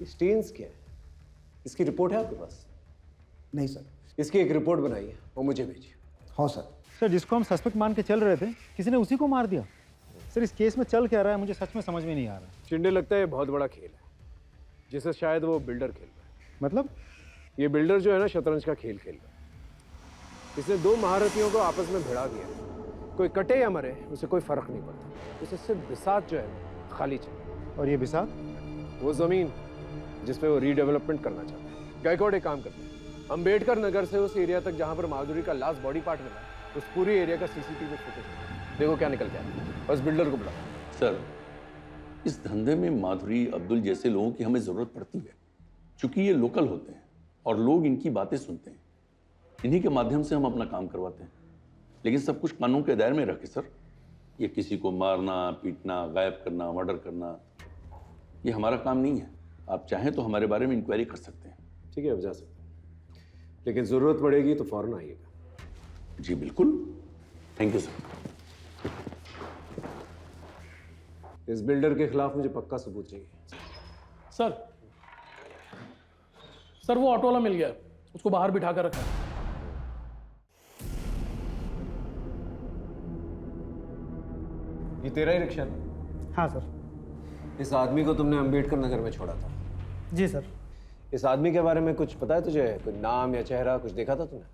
[SPEAKER 12] स्टेन्स क्या है? इसकी रिपोर्ट है आपके पास?
[SPEAKER 18] नहीं सर।
[SPEAKER 12] इसकी एक रिपोर्ट बनाई है, वो मुझे भेजिए।
[SPEAKER 18] हाँ सर।
[SPEAKER 2] सर जिसको हम सस्पेक्ट मान के चल रहे थे किसी ने उसी को मार दिया। सर इस केस में चल क्या रहा है मुझे सच में समझ में नहीं आ रहा।
[SPEAKER 12] चिंडे लगता है बहुत बड़ा खेल है जिसे शायद वो बिल्डर खेल रहा है।
[SPEAKER 2] मतलब?
[SPEAKER 12] ये बिल्डर जो है ना शतरंज का खेल खेल रहा है। इसने 2 महारथियों को आपस में भिड़ा दिया। कोई कटे या मरे उसे कोई फर्क नहीं पड़ता, उसे सिर्फ बिसात जो है खाली चाहिए।
[SPEAKER 2] और ये बिसात?
[SPEAKER 12] वो जमीन जिसपे वो रीडेवलपमेंट करना चाहता है। गायकवाड़ एक काम करते हैं, अंबेडकर नगर से उस एरिया तक जहां पर माधुरी का लास्ट बॉडी पार्ट मिला उस पूरी एरिया का सीसीटीवी फुटेज देखो क्या निकल गया। बस बिल्डर को बुलाओ।
[SPEAKER 10] सर, इस धंधे में माधुरी, अब्दुल जैसे लोगों की हमें जरूरत पड़ती है, क्योंकि ये लोकल होते हैं और लोग इनकी बातें सुनते हैं। इन्हीं के माध्यम से हम अपना काम करवाते हैं, लेकिन सब कुछ कानून के दायरे में रखे सर। ये किसी को मारना, पीटना, गायब करना, मर्डर करना, ये हमारा काम नहीं है। आप चाहें तो हमारे बारे में इंक्वायरी कर सकते हैं।
[SPEAKER 12] ठीक है, अब जा सकते हैं, लेकिन जरूरत पड़ेगी तो फौरन आइएगा।
[SPEAKER 10] जी बिल्कुल, थैंक यू सर।
[SPEAKER 12] इस बिल्डर के खिलाफ मुझे पक्का सबूत चाहिए।
[SPEAKER 4] सर वो ऑटो वाला मिल गया, उसको बाहर बिठा कर रखा है।
[SPEAKER 12] ये तेरा ही रिक्शा है?
[SPEAKER 14] हाँ सर।
[SPEAKER 12] इस आदमी को तुमने अंबेडकर नगर में छोड़ा था?
[SPEAKER 14] जी सर।
[SPEAKER 12] इस आदमी के बारे में कुछ पता है तुझे? कोई नाम या चेहरा कुछ देखा था तूने?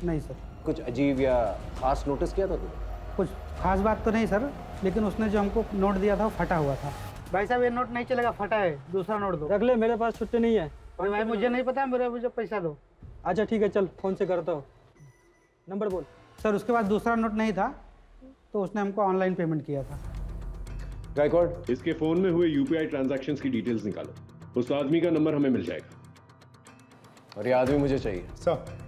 [SPEAKER 14] नहीं सर।
[SPEAKER 12] कुछ अजीब या खास नोटिस किया था तूने?
[SPEAKER 14] कुछ खास बात तो नहीं सर, लेकिन उसने जो हमको नोट दिया था वो फटा हुआ था। भाई साहब ये नोट नहीं चलेगा, फटा है, दूसरा नोट दो।
[SPEAKER 15] रख ले, मेरे पास छुट्टी नहीं है।
[SPEAKER 14] अरे भाई मुझे नहीं पता, मुझे पैसा दो।
[SPEAKER 15] अच्छा ठीक है, चल फोन से करता हूँ। नंबर बोल।
[SPEAKER 14] सर उसके बाद दूसरा नोट नहीं था, तो उसने हमको ऑनलाइन पेमेंट किया था।
[SPEAKER 12] गायकवाड़,
[SPEAKER 19] इसके फोन में हुए यूपीआई ट्रांजैक्शंस की डिटेल्स निकालो। उस आदमी का नंबर हमें मिल जाएगा।
[SPEAKER 12] और ये आदमी मुझे चाहिए।
[SPEAKER 2] सर।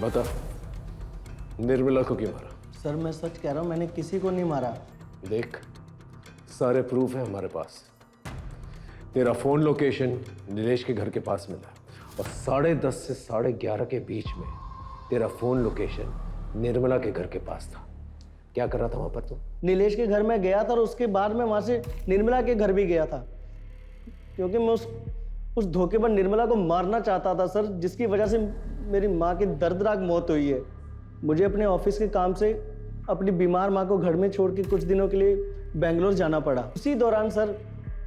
[SPEAKER 12] बता, निर्मला को क्यों मारा?
[SPEAKER 14] सर मैं सच कह रहा हूँ, मैंने किसी को नहीं मारा।
[SPEAKER 12] देख, सारे प्रूफ है हमारे पास। तेरा फोन लोकेशन नीलेश के घर के पास मिला और 10:30 से 11:30 के बीच में तेरा फोन लोकेशन निर्मला के घर के पास था। क्या कर रहा था वहां पर तू?
[SPEAKER 14] नीलेश के घर में गया था और उसके बाद में वहां से निर्मला के घर भी गया था, क्योंकि मैं उस धोखेबाज निर्मला को मारना चाहता था सर, जिसकी वजह से मेरी माँ की दर्दनाक मौत हुई है। मुझे अपने ऑफिस के काम से अपनी बीमार माँ को घर में छोड़ के कुछ दिनों के लिए बेंगलोर जाना पड़ा। उसी दौरान सर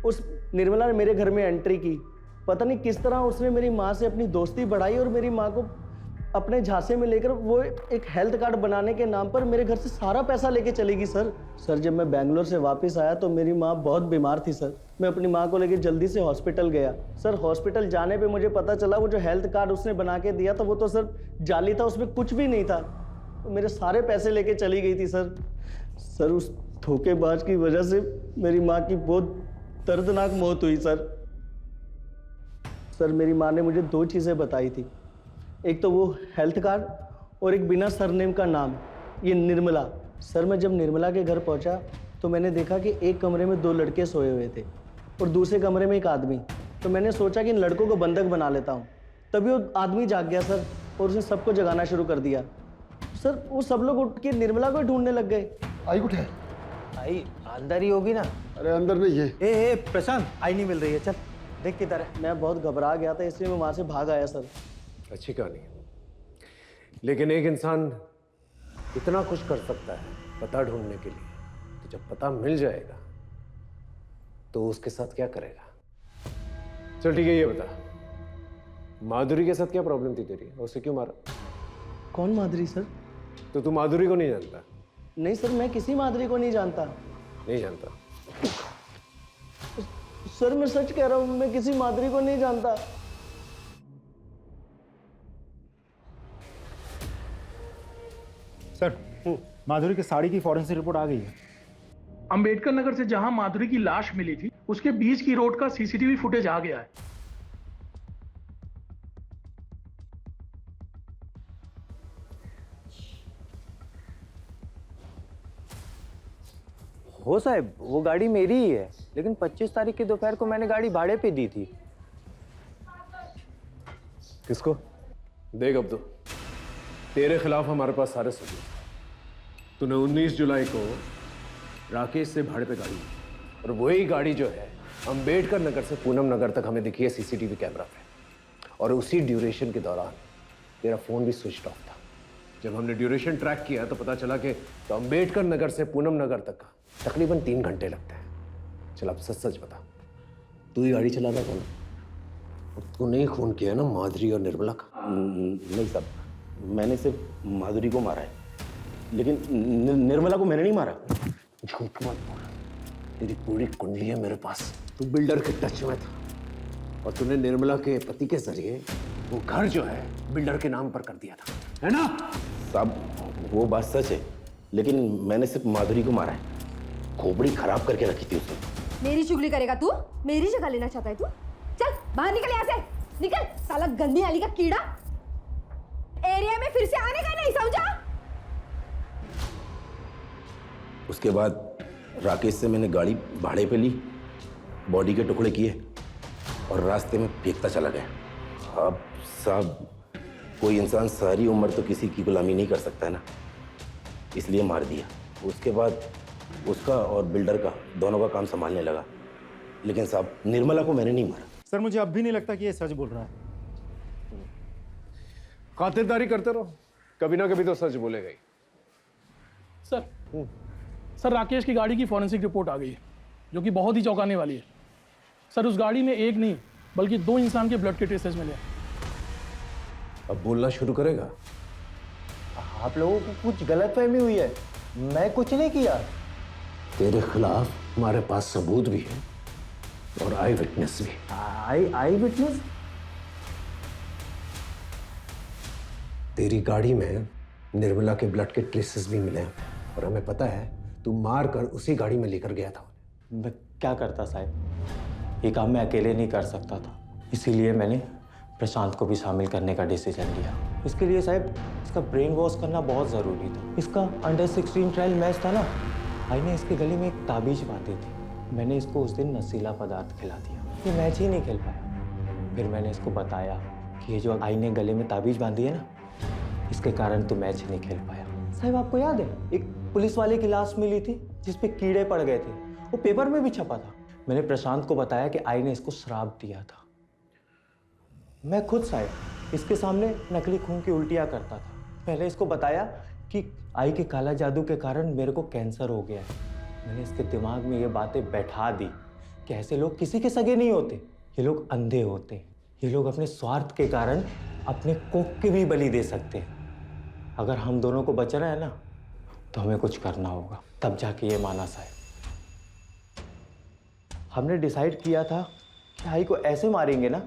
[SPEAKER 14] उस निर्मला ने मेरे घर में एंट्री की। पता नहीं किस तरह उसने मेरी माँ से अपनी दोस्ती बढ़ाई और मेरी माँ को अपने झांसे में लेकर वो एक हेल्थ कार्ड बनाने के नाम पर मेरे घर से सारा पैसा लेके चलेगी सर। सर जब मैं बेंगलोर से वापस आया तो मेरी माँ बहुत बीमार थी सर। मैं अपनी माँ को लेकर जल्दी से हॉस्पिटल गया। सर हॉस्पिटल जाने पे मुझे पता चला वो जो हेल्थ कार्ड उसने बना के दिया था वो तो सर जाली था, उसमें कुछ भी नहीं था। तो मेरे सारे पैसे लेके चली गई थी सर। सर उस धोखेबाज की वजह से मेरी माँ की बहुत दर्दनाक मौत हुई सर। सर मेरी माँ ने मुझे 2 चीज़ें बताई थी, एक तो वो हेल्थ कार्ड और एक बिना सरनेम का नाम, ये निर्मला। सर मैं जब निर्मला के घर पहुंचा तो मैंने देखा कि एक कमरे में 2 लड़के सोए हुए थे और दूसरे कमरे में एक आदमी। तो मैंने सोचा कि इन लड़कों को बंधक बना लेता हूँ। तभी वो आदमी जाग गया सर और उसने सबको जगाना शुरू कर दिया। सर वो सब लोग उठ के निर्मला को ढूंढने लग गए।
[SPEAKER 1] आई कुछ है?
[SPEAKER 3] आई अंदर ही होगी ना?
[SPEAKER 1] अरे अंदर नहीं है।
[SPEAKER 14] ए प्रशांत, आई नहीं मिल रही है, चल देख किधर है। मैं बहुत घबरा गया था इसलिए मैं वहाँ से भाग आया सर।
[SPEAKER 12] अच्छी कहानी है, लेकिन एक इंसान इतना कुछ कर सकता है पता ढूंढने के लिए, तो जब पता मिल जाएगा तो उसके साथ क्या करेगा? चल ठीक है, ये बता, माधुरी के साथ क्या प्रॉब्लम थी तेरी? उसे क्यों मारा?
[SPEAKER 14] कौन माधुरी सर?
[SPEAKER 12] तो तू माधुरी को नहीं जानता?
[SPEAKER 14] नहीं सर, मैं किसी माधुरी को नहीं जानता।
[SPEAKER 12] नहीं जानता?
[SPEAKER 14] सर मैं सच कह रहा हूँ, मैं किसी माधुरी को नहीं जानता।
[SPEAKER 2] सर माधुरी की साड़ी की फॉरेंसिक रिपोर्ट आ गई है।
[SPEAKER 4] अंबेडकर नगर से जहां माधुरी की लाश मिली थी उसके बीच की रोड का सीसीटीवी फुटेज आ गया है।
[SPEAKER 3] हो साहब, वो गाड़ी मेरी ही है, लेकिन 25 तारीख की दोपहर को मैंने गाड़ी भाड़े पे दी थी।
[SPEAKER 12] किसको? देख अब तो तेरे खिलाफ हमारे पास सारे सबूत। तूने 19 जुलाई को राकेश से भाड़े पे गाड़ी ली और वही गाड़ी जो है अंबेडकर नगर से पूनम नगर तक हमें दिखी है सीसीटीवी कैमरा पे, और उसी ड्यूरेशन के दौरान तेरा फोन भी स्विच ऑफ था। जब हमने ड्यूरेशन ट्रैक किया तो पता चला कि तो अंबेडकर नगर से पूनम नगर तक का तकरीबन 3 घंटे लगते हैं। चल अब सच सच बता, तू ही गाड़ी चलाता था ना? तूने ही खून किया ना माधुरी और निर्मला का?
[SPEAKER 5] नहीं साहब, मैंने सिर्फ माधुरी को मारा है, लेकिन निर्मला को मैंने नहीं मारा।
[SPEAKER 12] झूठ मत बोल, तेरी पूरी कुंडली है मेरे पास। तू बिल्डर के टच में था और तूने निर्मला के पति के जरिए वो घर जो है बिल्डर के नाम पर कर दिया था, है ना?
[SPEAKER 5] साहब वो बात सच है, लेकिन मैंने सिर्फ माधुरी को मारा है। खोपड़ी खराब करके रखी थी उसने।
[SPEAKER 17] मेरी चुगली करेगा तू? मेरी जगह लेना चाहता है तू? चल बाहर निकल यहाँ से, निकल साला गंदी नाली का कीड़ा। एरिया में फिर से आने का नहीं, समझा?
[SPEAKER 5] उसके बाद राकेश से मैंने गाड़ी भाड़े पे ली, बॉडी के टुकड़े किए और रास्ते में फेंकता चला गया। अब साहब कोई इंसान सारी उम्र तो किसी की गुलामी नहीं कर सकता है ना, इसलिए मार दिया। उसके बाद उसका और बिल्डर का दोनों का काम संभालने लगा। लेकिन साहब निर्मला को मैंने नहीं मारा।
[SPEAKER 2] सर मुझे अब भी नहीं लगता कि ये सच बोल रहा है।
[SPEAKER 19] खातिरदारी करते रहो, कभी ना कभी तो सच बोलेगा ही।
[SPEAKER 4] सर राकेश की गाड़ी की फॉरेंसिक रिपोर्ट आ गई है, जो कि बहुत ही चौंकाने वाली है। सर उस गाड़ी में एक नहीं बल्कि 2 इंसान के ब्लड के ट्रेसेस मिले हैं।
[SPEAKER 12] अब बोलना शुरू करेगा?
[SPEAKER 8] आप लोगों को कुछ गलतफहमी हुई है, मैं कुछ नहीं किया।
[SPEAKER 12] तेरे खिलाफ हमारे पास सबूत भी है और आई विटनेस भी।
[SPEAKER 8] आई विटनेस?
[SPEAKER 12] तेरी गाड़ी में निर्मला के ब्लड के ट्रेसेस भी मिले हैं और हमें पता है तू मार कर उसी गाड़ी में लेकर गया था।
[SPEAKER 8] मैं क्या करता साहब, ये काम मैं अकेले नहीं कर सकता था, इसीलिए मैंने प्रशांत को भी शामिल करने का डिसीजन लिया। इसके लिए साहब इसका ब्रेन वॉश करना बहुत ज़रूरी था। इसका अंडर 16 ट्रायल मैच था ना, आई ने इसके गले में एक ताबीज बांधी थी। मैंने इसको उस दिन नशीला पदार्थ खिला दिया, ये मैच ही नहीं खेल पाया। फिर मैंने इसको बताया कि ये जो आई ने गले में ताबीज बांधी है ना, इसके कारण तो मैच नहीं खेल पाया। साहब आपको याद है एक पुलिस वाले की लाश मिली थी जिसपे कीड़े पड़ गए थे, वो पेपर में भी छपा था। मैंने प्रशांत को बताया कि आई ने इसको श्राप दिया था। मैं खुद साहब इसके सामने नकली खून की उल्टियाँ करता था। मैंने इसको बताया कि आई के काला जादू के कारण मेरे को कैंसर हो गया है। मैंने इसके दिमाग में ये बातें बैठा दी कि ऐसे लोग किसी के सगे नहीं होते, ये लोग अंधे होते हैं। ये लोग अपने स्वार्थ के कारण अपने कोख के भी बलि दे सकते हैं। अगर हम दोनों को बचना है ना, तो हमें कुछ करना होगा। तब जाके ये माना साहब। हमने डिसाइड किया था कि आई को ऐसे मारेंगे ना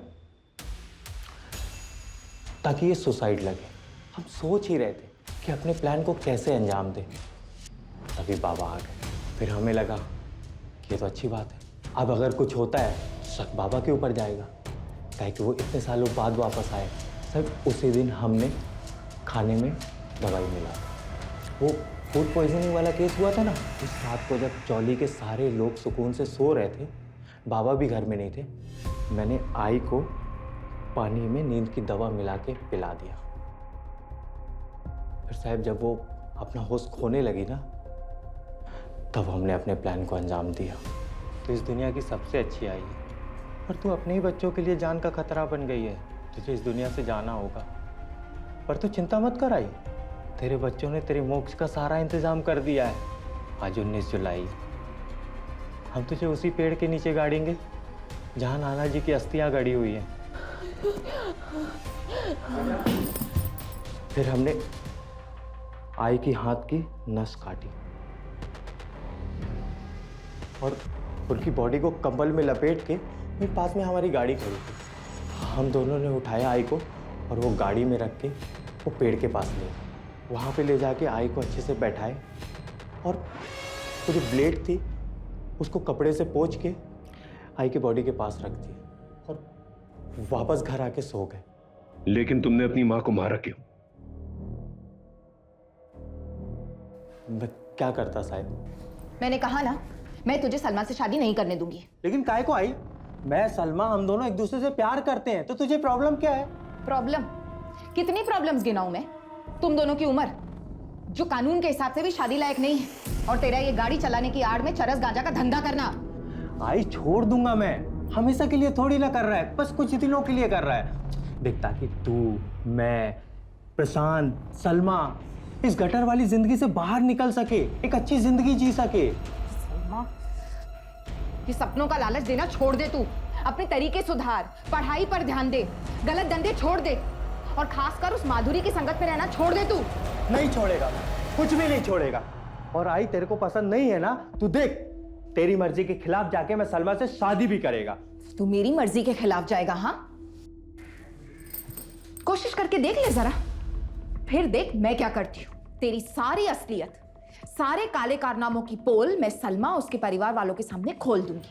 [SPEAKER 8] ताकि ये सुसाइड लगे। हम सोच ही रहे थे कि अपने प्लान को कैसे अंजाम दें। तभी बाबा आ गए। फिर हमें लगा कि ये तो अच्छी बात है, अब अगर कुछ होता है शक बाबा के ऊपर जाएगा, ताकि वो इतने सालों बाद वापस आए। सब उसी दिन हमने खाने में दवाई मिला। वो फूड पॉइजनिंग वाला केस हुआ था ना, उस रात को जब चौली के सारे लोग सुकून से सो रहे थे, बाबा भी घर में नहीं थे, मैंने आई को पानी में नींद की दवा मिला के पिला दिया। फिर साहब जब वो अपना होश खोने लगी ना, तब हमने अपने प्लान को अंजाम दिया। तो इस दुनिया की सबसे अच्छी आई है, पर तू अपने ही बच्चों के लिए जान का खतरा बन गई है। तुझे इस दुनिया से जाना होगा, पर तू चिंता मत कर आई, तेरे बच्चों ने तेरे मोक्ष का सारा इंतजाम कर दिया है। आज 19 जुलाई, हम तुझे उसी पेड़ के नीचे गाड़ेंगे जहाँ नाना जी की अस्थियाँ गड़ी हुई हैं। फिर हमने आई की हाथ की नस काटी और उनकी बॉडी को कंबल में लपेट के फिर पास में हमारी गाड़ी खड़ी थी। हम दोनों ने उठाया आई को और वो गाड़ी में रख के वो पेड़ के पास ले गए। वहाँ पे ले जाके आई को अच्छे से बैठाए और वो जो ब्लेड थी उसको कपड़े से पोंछ के आई की बॉडी के पास रख दिया और वापस घर आके सो गए।
[SPEAKER 19] लेकिन तुमने अपनी माँ को मारा क्यों?
[SPEAKER 8] मैं क्या करता साहब?
[SPEAKER 6] मैंने कहा ना, मैं तुझे सलमा से शादी नहीं करने दूंगी।
[SPEAKER 8] लेकिन काय को आई? मैं सलमा हम दोनों एक दूसरे से प्यार करते हैं, तो तुझे प्रॉब्लम क्या है?
[SPEAKER 6] प्रॉब्लम? कितनी प्रॉब्लम्स गिनाऊं मैं? तुम दोनों की उम्र जो कानून के हिसाब से भी शादी लायक नहीं है, और तेरा ये गाड़ी चलाने की आड़ में चरस गांजा का धंधा करना।
[SPEAKER 8] आई छोड़ दूंगा मैं, हमेशा के लिए थोड़ी ना कर रहा है, बस कुछ दिनों के लिए कर रहा है। देख, ताकि तू, मैं, प्रशांत, सलमा इस गटर वाली जिंदगी से बाहर निकल सके, एक अच्छी जिंदगी जी सके।
[SPEAKER 6] सलमा, ये सपनों का लालच देना छोड़ दे तू। अपने तरीके सुधार, पढ़ाई पर ध्यान दे, गलत धंधे छोड़ दे, और खासकर उस माधुरी की संगत में रहना छोड़ दे तू।
[SPEAKER 8] नहीं छोड़ेगा, कुछ भी नहीं छोड़ेगा। और आई तेरे को पसंद नहीं है ना, तू देख तेरी मर्जी के खिलाफ जाके मैं सलमा से शादी भी करेगा।
[SPEAKER 6] तू मेरी मर्जी के खिलाफ जाएगा? हाँ, कोशिश करके देख ले जरा, फिर देख मैं क्या करती हूँ। तेरी सारी असलियत, सारे काले कारनामों की पोल मैं सलमा उसके परिवार वालों के सामने खोल दूंगी।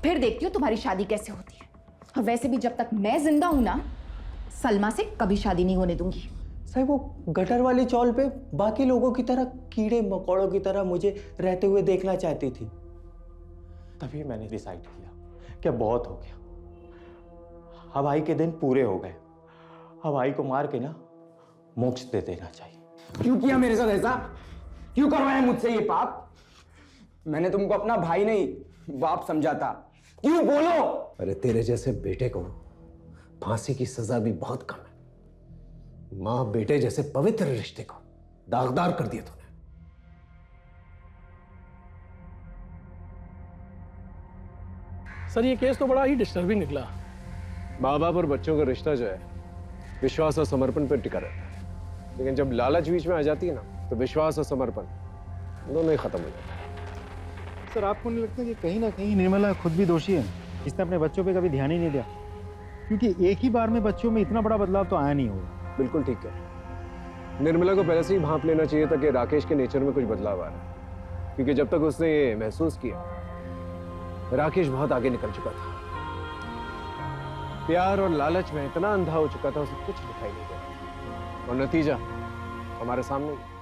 [SPEAKER 6] फिर देखती हूँ तुम्हारी शादी कैसे होती है। और वैसे भी जब तक मैं जिंदा हूं ना, सलमा से कभी शादी नहीं होने दूंगी।
[SPEAKER 8] साहब वो गटर वाली चौल पे बाकी लोगों की तरह कीड़े मकोड़ों की तरह मुझे रहते हुए देखना चाहती थी। तभी मैंने डिसाइड किया कि बहुत हो गया, अब आई के दिन पूरे हो गए, अब आई को मार के ना मोक्ष दे देना चाहिए।
[SPEAKER 11] क्यों किया मेरे साथ ऐसा? क्यों करवाया मुझसे ये पाप? मैंने तुमको अपना भाई नहीं बाप समझा था। क्यों बोलो?
[SPEAKER 12] अरे तेरे जैसे बेटे को फांसी की सजा भी बहुत कम है। मां बेटे जैसे पवित्र रिश्ते को दागदार कर दिया तूने।
[SPEAKER 4] सर ये केस तो बड़ा ही डिस्टर्बिंग निकला।
[SPEAKER 19] माँ बाप और बच्चों का रिश्ता जो है विश्वास और समर्पण पर टिका रहता है, लेकिन जब लालच बीच में आ जाती है ना, तो विश्वास और समर्पण दोनों ही खत्म हो जाते हैं।
[SPEAKER 2] सर आपको नहीं लगता कि कहीं ना कहीं निर्मला खुद भी दोषी है? इसने अपने बच्चों पे कभी ध्यान ही नहीं दिया, क्योंकि एक ही बार में बच्चों में इतना बड़ा बदलाव तो आया नहीं होगा।
[SPEAKER 19] बिल्कुल ठीक है। निर्मला को पहले से ही भांप लेना चाहिए था कि राकेश के नेचर में कुछ बदलाव आ रहा है, क्योंकि जब तक उसने ये महसूस किया राकेश बहुत आगे निकल चुका था। प्यार और लालच में इतना अंधा हो चुका था, उसे कुछ दिखाई नहीं देता, और नतीजा हमारे सामने ही।